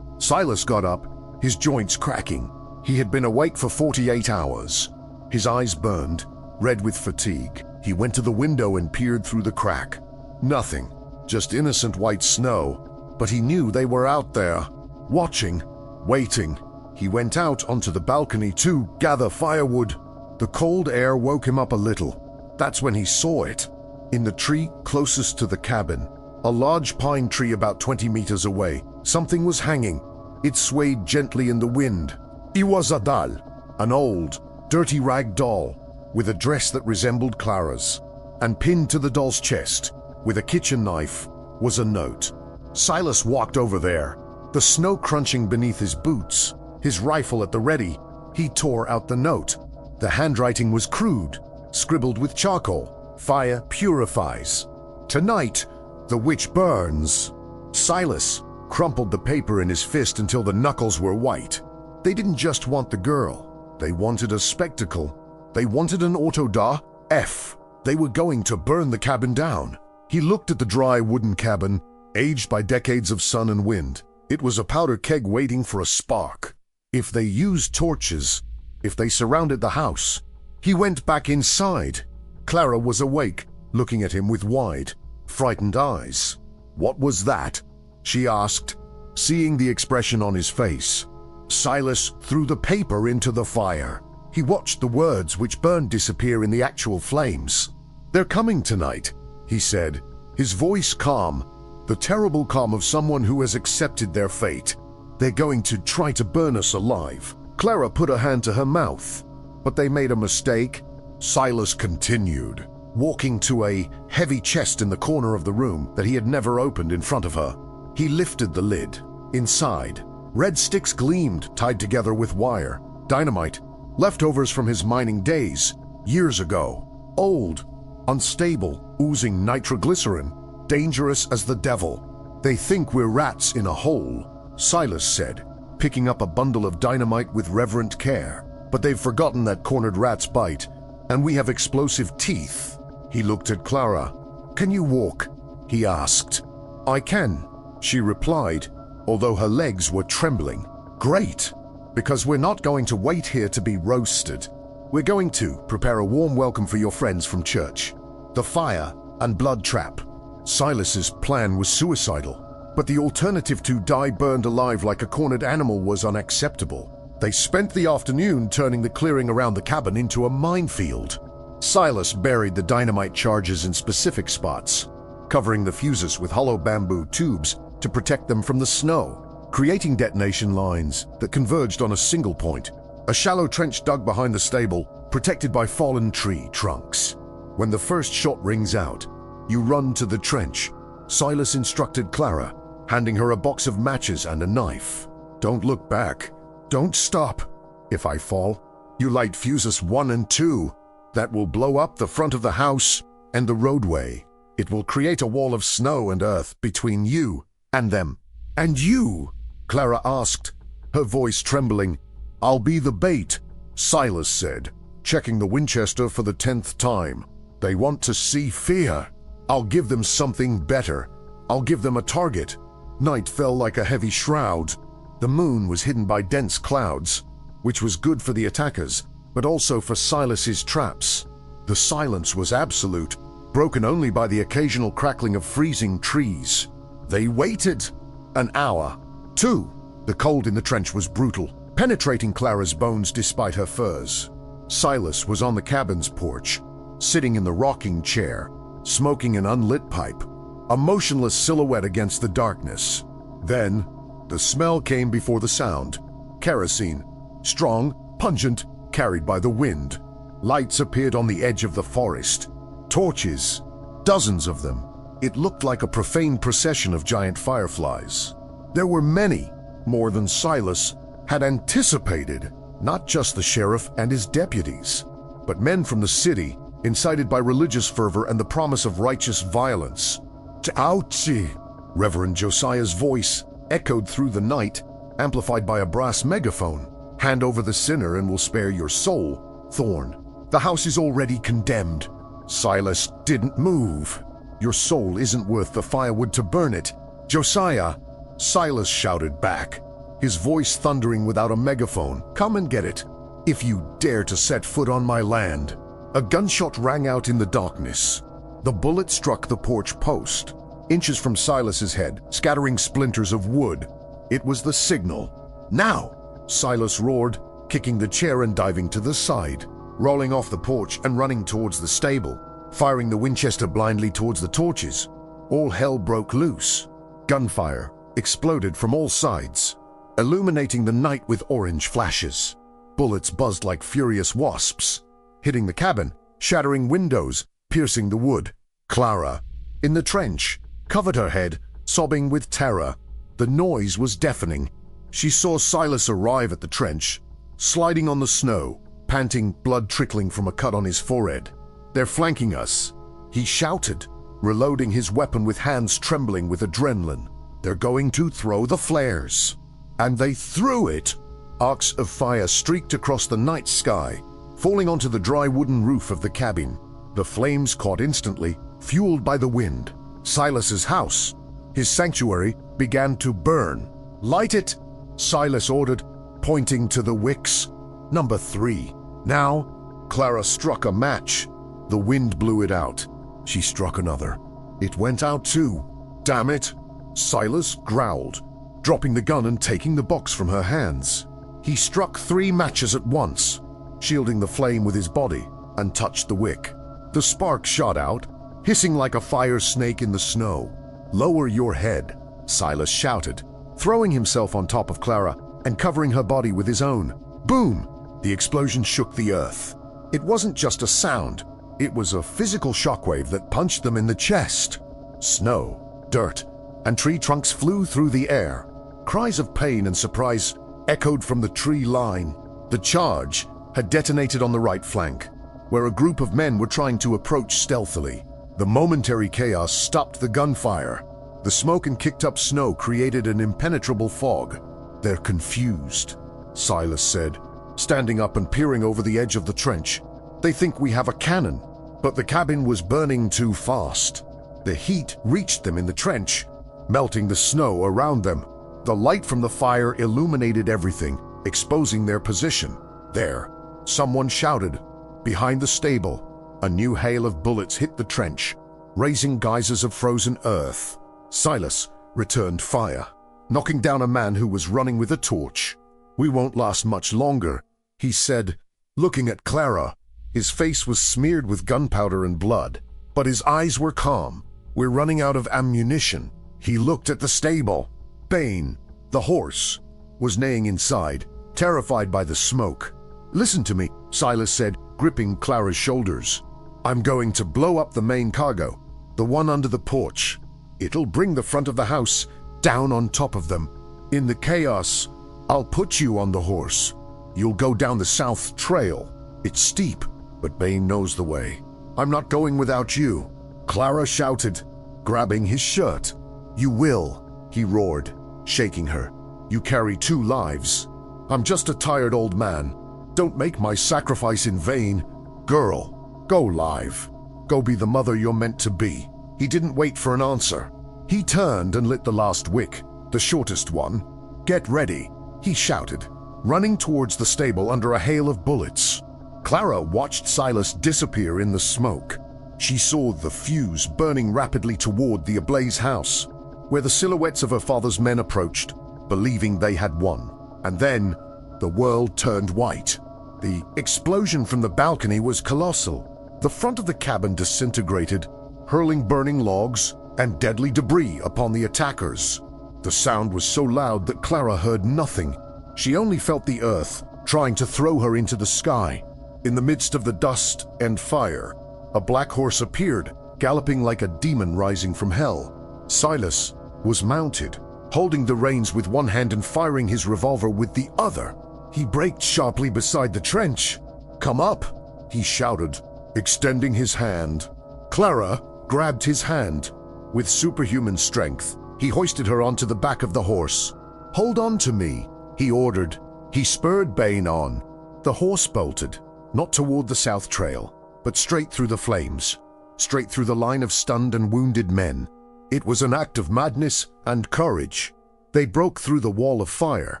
Silas got up, his joints cracking. He had been awake for 48 hours. His eyes burned, red with fatigue. He went to the window and peered through the crack. Nothing, just innocent white snow. But he knew they were out there, watching, waiting. He went out onto the balcony to gather firewood. The cold air woke him up a little. That's when he saw it. In the tree closest to the cabin, a large pine tree about 20 meters away, something was hanging. It swayed gently in the wind. It was a doll, an old, dirty rag doll, with a dress that resembled Clara's. And pinned to the doll's chest, with a kitchen knife, was a note. Silas walked over there, the snow crunching beneath his boots, his rifle at the ready. He tore out the note. The handwriting was crude, scribbled with charcoal. "Fire purifies. Tonight, the witch burns." Silas crumpled the paper in his fist until the knuckles were white. They didn't just want the girl. They wanted a spectacle. They wanted an auto-da-F. They were going to burn the cabin down. He looked at the dry wooden cabin, aged by decades of sun and wind. It was a powder keg waiting for a spark. If they used torches, if they surrounded the house. He went back inside. Clara was awake, looking at him with wide, frightened eyes. "What was that?" she asked, seeing the expression on his face. Silas threw the paper into the fire. He watched the words which burned disappear in the actual flames. "They're coming tonight," he said, his voice calm, the terrible calm of someone who has accepted their fate. "They're going to try to burn us alive." Clara put her hand to her mouth, but they made a mistake. Silas continued, walking to a heavy chest in the corner of the room that he had never opened in front of her. He lifted the lid. Inside, red sticks gleamed, tied together with wire. Dynamite, leftovers from his mining days, years ago. Old, unstable, oozing nitroglycerin, dangerous as the devil. "They think we're rats in a hole," Silas said, picking up a bundle of dynamite with reverent care. "But they've forgotten that cornered rats bite, and we have explosive teeth." He looked at Clara. "Can you walk?" he asked. "I can," she replied, although her legs were trembling. "Great, because we're not going to wait here to be roasted. We're going to prepare a warm welcome for your friends from church. The fire and blood trap." Silas's plan was suicidal, but the alternative to die burned alive like a cornered animal was unacceptable. They spent the afternoon turning the clearing around the cabin into a minefield. Silas buried the dynamite charges in specific spots, covering the fuses with hollow bamboo tubes to protect them from the snow, creating detonation lines that converged on a single point, a shallow trench dug behind the stable, protected by fallen tree trunks. "When the first shot rings out, you run to the trench," Silas instructed Clara, handing her a box of matches and a knife. "Don't look back. Don't stop. If I fall, you light fuses 1 and 2. That will blow up the front of the house and the roadway. It will create a wall of snow and earth between you and them." "And you?" Clara asked, her voice trembling. "I'll be the bait," Silas said, checking the Winchester for the 10th time. "They want to see fear. I'll give them something better. I'll give them a target." Night fell like a heavy shroud. The moon was hidden by dense clouds, which was good for the attackers, but also for Silas's traps. The silence was absolute, broken only by the occasional crackling of freezing trees. They waited. An hour. 2. The cold in the trench was brutal, penetrating Clara's bones despite her furs. Silas was on the cabin's porch, sitting in the rocking chair, smoking an unlit pipe, a motionless silhouette against the darkness. Then, the smell came before the sound. Kerosene, strong, pungent, carried by the wind. Lights appeared on the edge of the forest. Torches, dozens of them. It looked like a profane procession of giant fireflies. There were many, more than Silas had anticipated, not just the sheriff and his deputies, but men from the city, incited by religious fervor and the promise of righteous violence. Ouchie! Reverend Josiah's voice echoed through the night, amplified by a brass megaphone. Hand over the sinner and we'll spare your soul, Thorn. The house is already condemned. Silas didn't move. Your soul isn't worth the firewood to burn it. Josiah! Silas shouted back, his voice thundering without a megaphone. Come and get it, if you dare to set foot on my land. A gunshot rang out in the darkness. The bullet struck the porch post, inches from Silas's head, scattering splinters of wood. It was the signal. Now! Silas roared, kicking the chair and diving to the side, rolling off the porch and running towards the stable, firing the Winchester blindly towards the torches. All hell broke loose. Gunfire exploded from all sides, illuminating the night with orange flashes. Bullets buzzed like furious wasps, hitting the cabin, shattering windows, piercing the wood. Clara, in the trench, covered her head, sobbing with terror. The noise was deafening. She saw Silas arrive at the trench, sliding on the snow, panting, blood trickling from a cut on his forehead. They're flanking us, he shouted, reloading his weapon with hands trembling with adrenaline. They're going to throw the flares. And they threw it. Arcs of fire streaked across the night sky, falling onto the dry wooden roof of the cabin. The flames caught instantly, fueled by the wind. Silas's house, his sanctuary, began to burn. Light it, Silas ordered, pointing to the wicks. Number 3. Now, Clara struck a match. The wind blew it out. She struck another. It went out too. Damn it! Silas growled, dropping the gun and taking the box from her hands. He struck 3 matches at once, shielding the flame with his body, and touched the wick. The spark shot out, hissing like a fire snake in the snow. Lower your head, Silas shouted, throwing himself on top of Clara and covering her body with his own. Boom! The explosion shook the earth. It wasn't just a sound. It was a physical shockwave that punched them in the chest. Snow, dirt, and tree trunks flew through the air. Cries of pain and surprise echoed from the tree line. The charge had detonated on the right flank, where a group of men were trying to approach stealthily. The momentary chaos stopped the gunfire. The smoke and kicked-up snow created an impenetrable fog. They're confused, Silas said, standing up and peering over the edge of the trench. They think we have a cannon, but the cabin was burning too fast. The heat reached them in the trench, melting the snow around them. The light from the fire illuminated everything, exposing their position. There, someone shouted. Behind the stable, a new hail of bullets hit the trench, raising geysers of frozen earth. Silas returned fire, knocking down a man who was running with a torch. We won't last much longer, he said, looking at Clara. His face was smeared with gunpowder and blood, but his eyes were calm. We're running out of ammunition. He looked at the stable. Bane, the horse, was neighing inside, terrified by the smoke. Listen to me, Silas said, gripping Clara's shoulders. I'm going to blow up the main cargo, the one under the porch. It'll bring the front of the house down on top of them. In the chaos, I'll put you on the horse. You'll go down the south trail. It's steep, but Bane knows the way. I'm not going without you, Clara shouted, grabbing his shirt. You will, he roared, shaking her. You carry 2 lives. I'm just a tired old man. Don't make my sacrifice in vain. Girl, go live. Go be the mother you're meant to be. He didn't wait for an answer. He turned and lit the last wick, the shortest one. Get ready, he shouted, running towards the stable under a hail of bullets. Clara watched Silas disappear in the smoke. She saw the fuse burning rapidly toward the ablaze house, where the silhouettes of her father's men approached, believing they had won. And then, the world turned white. The explosion from the balcony was colossal. The front of the cabin disintegrated, hurling burning logs and deadly debris upon the attackers. The sound was so loud that Clara heard nothing. She only felt the earth trying to throw her into the sky. In the midst of the dust and fire, a black horse appeared, galloping like a demon rising from hell. Silas was mounted, holding the reins with one hand and firing his revolver with the other. He braked sharply beside the trench. "Come up," he shouted, extending his hand. Clara grabbed his hand. With superhuman strength, he hoisted her onto the back of the horse. "Hold on to me," he ordered. He spurred Bane on. The horse bolted, not toward the south trail, but straight through the flames, straight through the line of stunned and wounded men. It was an act of madness and courage. They broke through the wall of fire,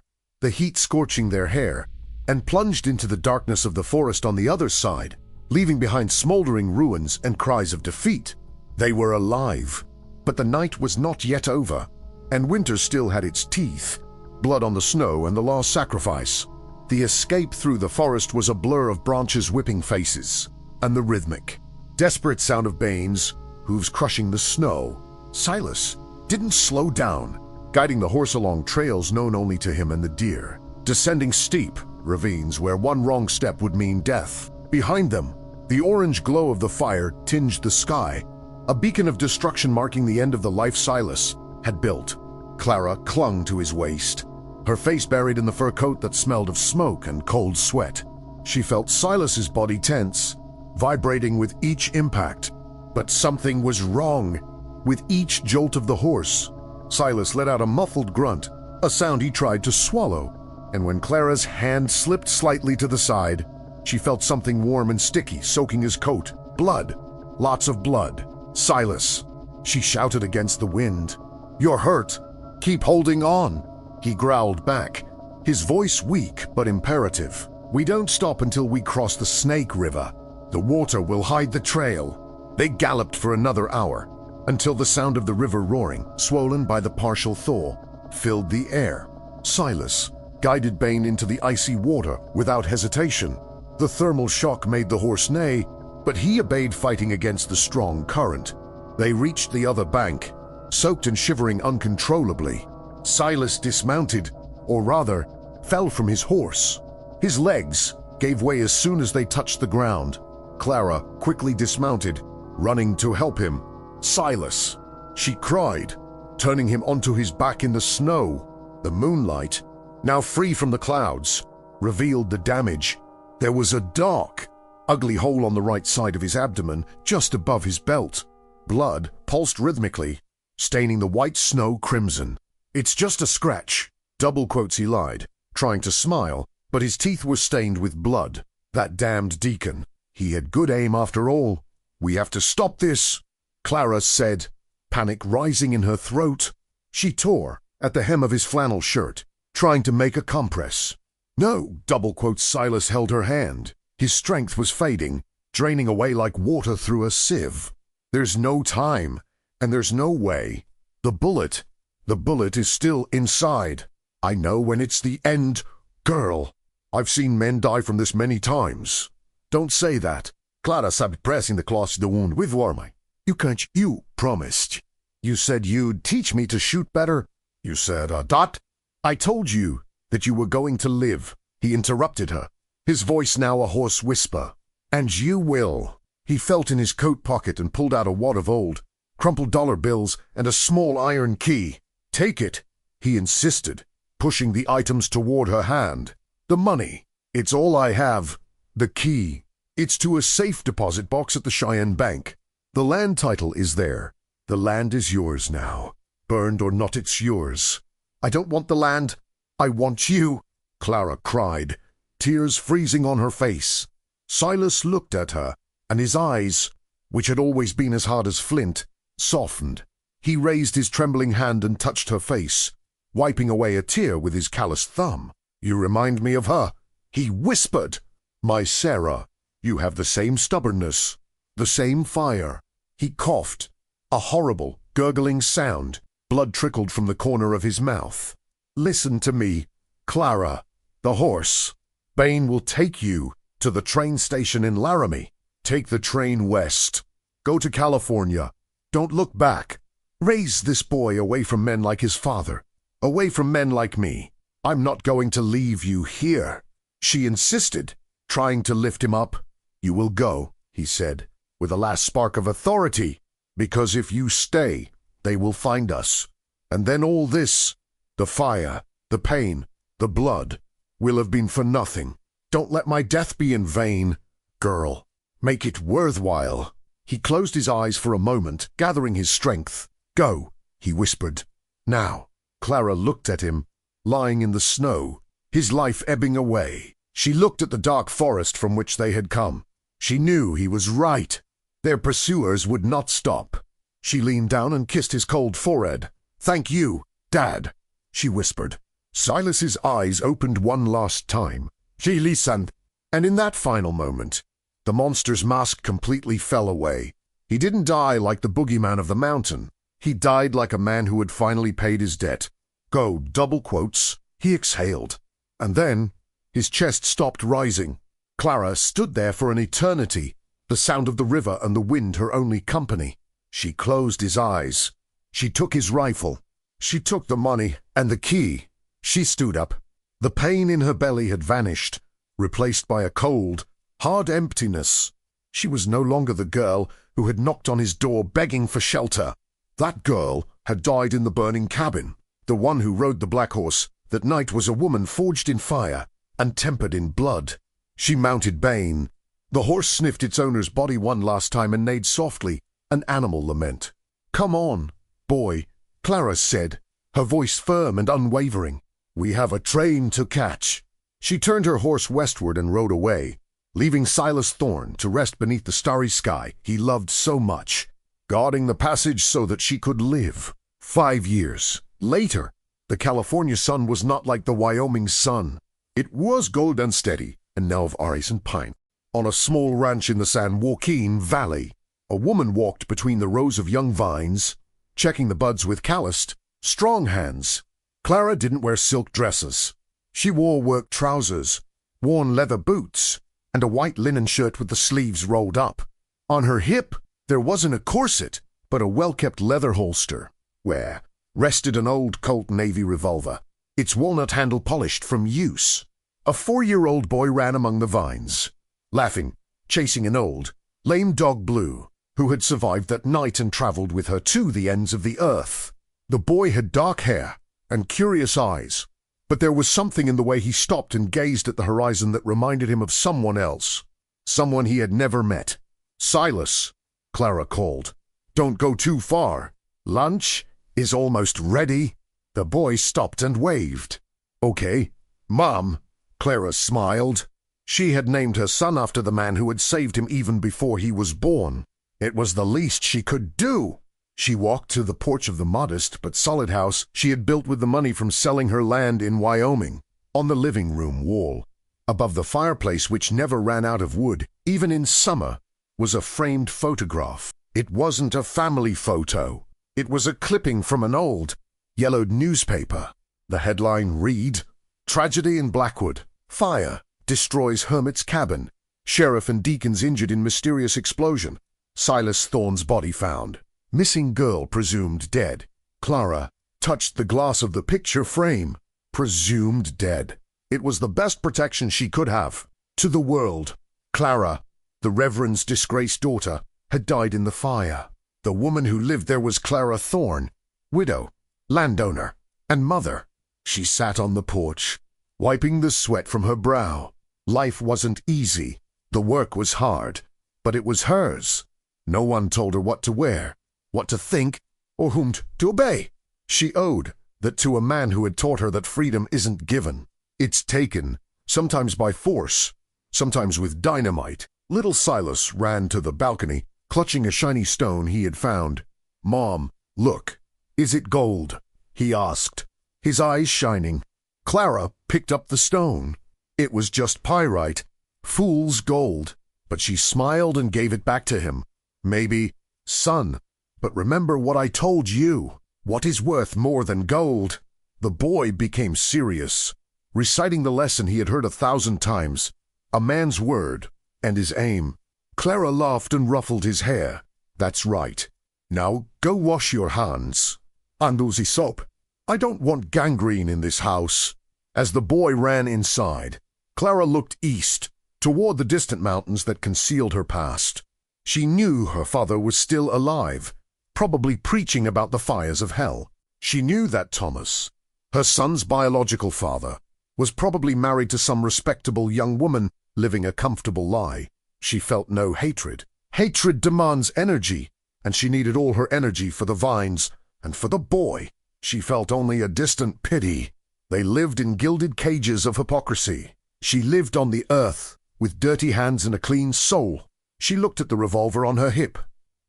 the heat scorching their hair, and plunged into the darkness of the forest on the other side, leaving behind smoldering ruins and cries of defeat. They were alive, but the night was not yet over, and winter still had its teeth, blood on the snow and the last sacrifice. The escape through the forest was a blur of branches whipping faces, and the rhythmic, desperate sound of Bane's hooves crushing the snow. Silas didn't slow down, guiding the horse along trails known only to him and the deer, descending steep ravines where one wrong step would mean death. Behind them, the orange glow of the fire tinged the sky, a beacon of destruction marking the end of the life Silas had built. Clara clung to his waist, her face buried in the fur coat that smelled of smoke and cold sweat. She felt Silas's body tense, vibrating with each impact. But something was wrong. With each jolt of the horse, Silas let out a muffled grunt, a sound he tried to swallow. And when Clara's hand slipped slightly to the side, she felt something warm and sticky soaking his coat. Blood. Lots of blood. "Silas," she shouted against the wind. "You're hurt. Keep holding on," he growled back, his voice weak but imperative. "We don't stop until we cross the Snake River. The water will hide the trail." They galloped for another hour, until the sound of the river roaring, swollen by the partial thaw, filled the air. Silas guided Bane into the icy water without hesitation. The thermal shock made the horse neigh, but he obeyed, fighting against the strong current. They reached the other bank, soaked and shivering uncontrollably. Silas dismounted, or rather, fell from his horse. His legs gave way as soon as they touched the ground. Clara quickly dismounted, running to help him. "Silas," she cried, turning him onto his back in the snow. The moonlight, now free from the clouds, revealed the damage. There was a dark, ugly hole on the right side of his abdomen, just above his belt. Blood pulsed rhythmically, staining the white snow crimson. "It's just a scratch," double quotes he lied, trying to smile, but his teeth were stained with blood. That damned deacon. He had good aim after all. "We have to stop this," Clara said, panic rising in her throat. She tore at the hem of his flannel shirt, trying to make a compress. "No," double quotes Silas held her hand. His strength was fading, draining away like water through a sieve. "There's no time, and there's no way. The bullet is still inside. I know when it's the end, girl. I've seen men die from this many times." "Don't say that." Clara started pressing the cloth to the wound with warmth. "You can't. You promised. You said you'd teach me to shoot better. You said, Dot." "I told you that you were going to live," he interrupted her, his voice now a hoarse whisper. "And you will." He felt in his coat pocket and pulled out a wad of old, crumpled dollar bills and a small iron key. "Take it," he insisted, pushing the items toward her hand. "The money. It's all I have. The key. It's to a safe deposit box at the Cheyenne Bank. The land title is there. The land is yours now. Burned or not, it's yours." "I don't want the land. I want you," Clara cried, tears freezing on her face. Silas looked at her, and his eyes, which had always been as hard as flint, softened. He raised his trembling hand and touched her face, wiping away a tear with his calloused thumb. "You remind me of her," he whispered. "My Sarah." You have the same stubbornness, the same fire." He coughed. A horrible, gurgling sound. Blood trickled from the corner of his mouth. "Listen to me, Clara. The horse. Bane will take you to the train station in Laramie. Take the train west. Go to California. Don't look back. Raise this boy away from men like his father. Away from men like me. I'm not going to leave you here." She insisted, trying to lift him up. "You will go," he said, with a last spark of authority, "because if you stay, they will find us. And then all this, the fire, the pain, the blood, will have been for nothing. Don't let my death be in vain, girl. Make it worthwhile." He closed his eyes for a moment, gathering his strength. "Go," he whispered. Now, Clara looked at him, lying in the snow, his life ebbing away. She looked at the dark forest from which they had come. She knew he was right. Their pursuers would not stop. She leaned down and kissed his cold forehead. "Thank you, Dad," she whispered. Silas's eyes opened one last time. She listened, and in that final moment, the monster's mask completely fell away. He didn't die like the boogeyman of the mountain. He died like a man who had finally paid his debt. "Go," double quotes. He exhaled. And then, his chest stopped rising. Clara stood there for an eternity, the sound of the river and the wind her only company. She closed his eyes. She took his rifle. She took the money and the key. She stood up. The pain in her belly had vanished, replaced by a cold, hard emptiness. She was no longer the girl who had knocked on his door begging for shelter. That girl had died in the burning cabin. The one who rode the black horse that night was a woman forged in fire and tempered in blood. She mounted Bane. The horse sniffed its owner's body one last time and neighed softly, an animal lament. "Come on, boy," Clara said, her voice firm and unwavering. "We have a train to catch." She turned her horse westward and rode away, leaving Silas Thorne to rest beneath the starry sky he loved so much, guarding the passage so that she could live. 5 years later, the California sun was not like the Wyoming sun. It was gold and steady, and now of iris and pine. On a small ranch in the San Joaquin Valley, a woman walked between the rows of young vines, checking the buds with calloused, strong hands. Clara didn't wear silk dresses. She wore work trousers, worn leather boots, and a white linen shirt with the sleeves rolled up. On her hip, there wasn't a corset, but a well-kept leather holster, where rested an old Colt Navy revolver, its walnut handle polished from use. A 4-year-old boy ran among the vines, laughing, chasing an old, lame dog Blue, who had survived that night and traveled with her to the ends of the earth. The boy had dark hair and curious eyes, but there was something in the way he stopped and gazed at the horizon that reminded him of someone else, someone he had never met. "Silas," Clara called. "Don't go too far. Lunch is almost ready." The boy stopped and waved. "Okay, Mom," Clara smiled. She had named her son after the man who had saved him even before he was born. It was the least she could do. She walked to the porch of the modest but solid house she had built with the money from selling her land in Wyoming. On the living room wall, above the fireplace which never ran out of wood, even in summer, was a framed photograph. It wasn't a family photo. It was a clipping from an old, yellowed newspaper. The headline read, "Tragedy in Blackwood. Fire destroys hermit's cabin. Sheriff and deacons injured in mysterious explosion. Silas Thorne's body found. Missing girl presumed dead." Clara touched the glass of the picture frame. Presumed dead. It was the best protection she could have. To the world, Clara, the Reverend's disgraced daughter, had died in the fire. The woman who lived there was Clara Thorne, widow, landowner, and mother. She sat on the porch, wiping the sweat from her brow. Life wasn't easy. The work was hard, but it was hers. No one told her what to wear, what to think, or whom to obey. She owed that to a man who had taught her that freedom isn't given. It's taken, sometimes by force, sometimes with dynamite. Little Silas ran to the balcony, clutching a shiny stone he had found. "Mom, look. Is it gold?" he asked, his eyes shining. Clara picked up the stone. It was just pyrite, fool's gold, but she smiled and gave it back to him. Maybe, "Son, but remember what I told you. What is worth more than gold?" The boy became serious, reciting the lesson he had heard 1,000 times. A man's word and his aim. Clara laughed and ruffled his hair. "That's right. Now go wash your hands. Handle the soap. I don't want gangrene in this house." As the boy ran inside, Clara looked east, toward the distant mountains that concealed her past. She knew her father was still alive, probably preaching about the fires of hell. She knew that Thomas, her son's biological father, was probably married to some respectable young woman living a comfortable lie. She felt no hatred. Hatred demands energy, and she needed all her energy for the vines, and for the boy she felt only a distant pity. They lived in gilded cages of hypocrisy. She lived on the earth, with dirty hands and a clean soul. She looked at the revolver on her hip.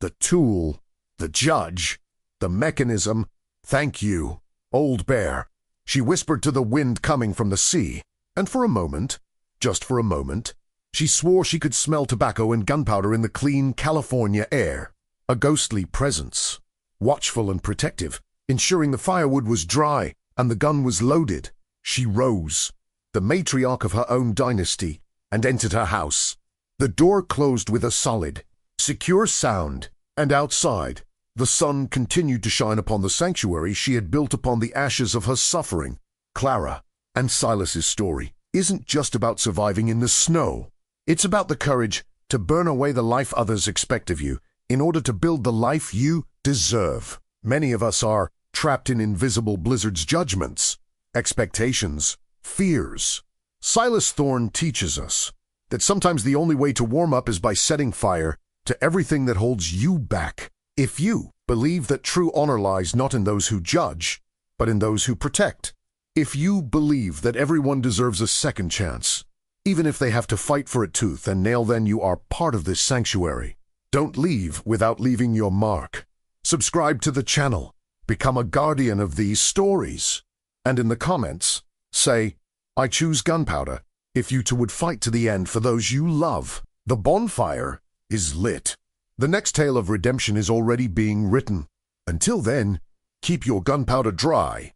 The tool, the judge, the mechanism. "Thank you, old bear," she whispered to the wind coming from the sea, and for a moment, just for a moment, she swore she could smell tobacco and gunpowder in the clean California air. A ghostly presence, watchful and protective, ensuring the firewood was dry and the gun was loaded. She rose, the matriarch of her own dynasty, and entered her house. The door closed with a solid, secure sound, and outside, the sun continued to shine upon the sanctuary she had built upon the ashes of her suffering. Clara and Silas's story isn't just about surviving in the snow. It's about the courage to burn away the life others expect of you in order to build the life you deserve. Many of us are trapped in invisible blizzards' judgments, expectations, fears. Silas Thorne teaches us that sometimes the only way to warm up is by setting fire to everything that holds you back. If you believe that true honor lies not in those who judge, but in those who protect. If you believe that everyone deserves a second chance, even if they have to fight for it tooth and nail, then you are part of this sanctuary. Don't leave without leaving your mark. Subscribe to the channel. Become a guardian of these stories. And in the comments, say, "I choose gunpowder," if you two would fight to the end for those you love. The bonfire is lit. The next tale of redemption is already being written. Until then, keep your gunpowder dry.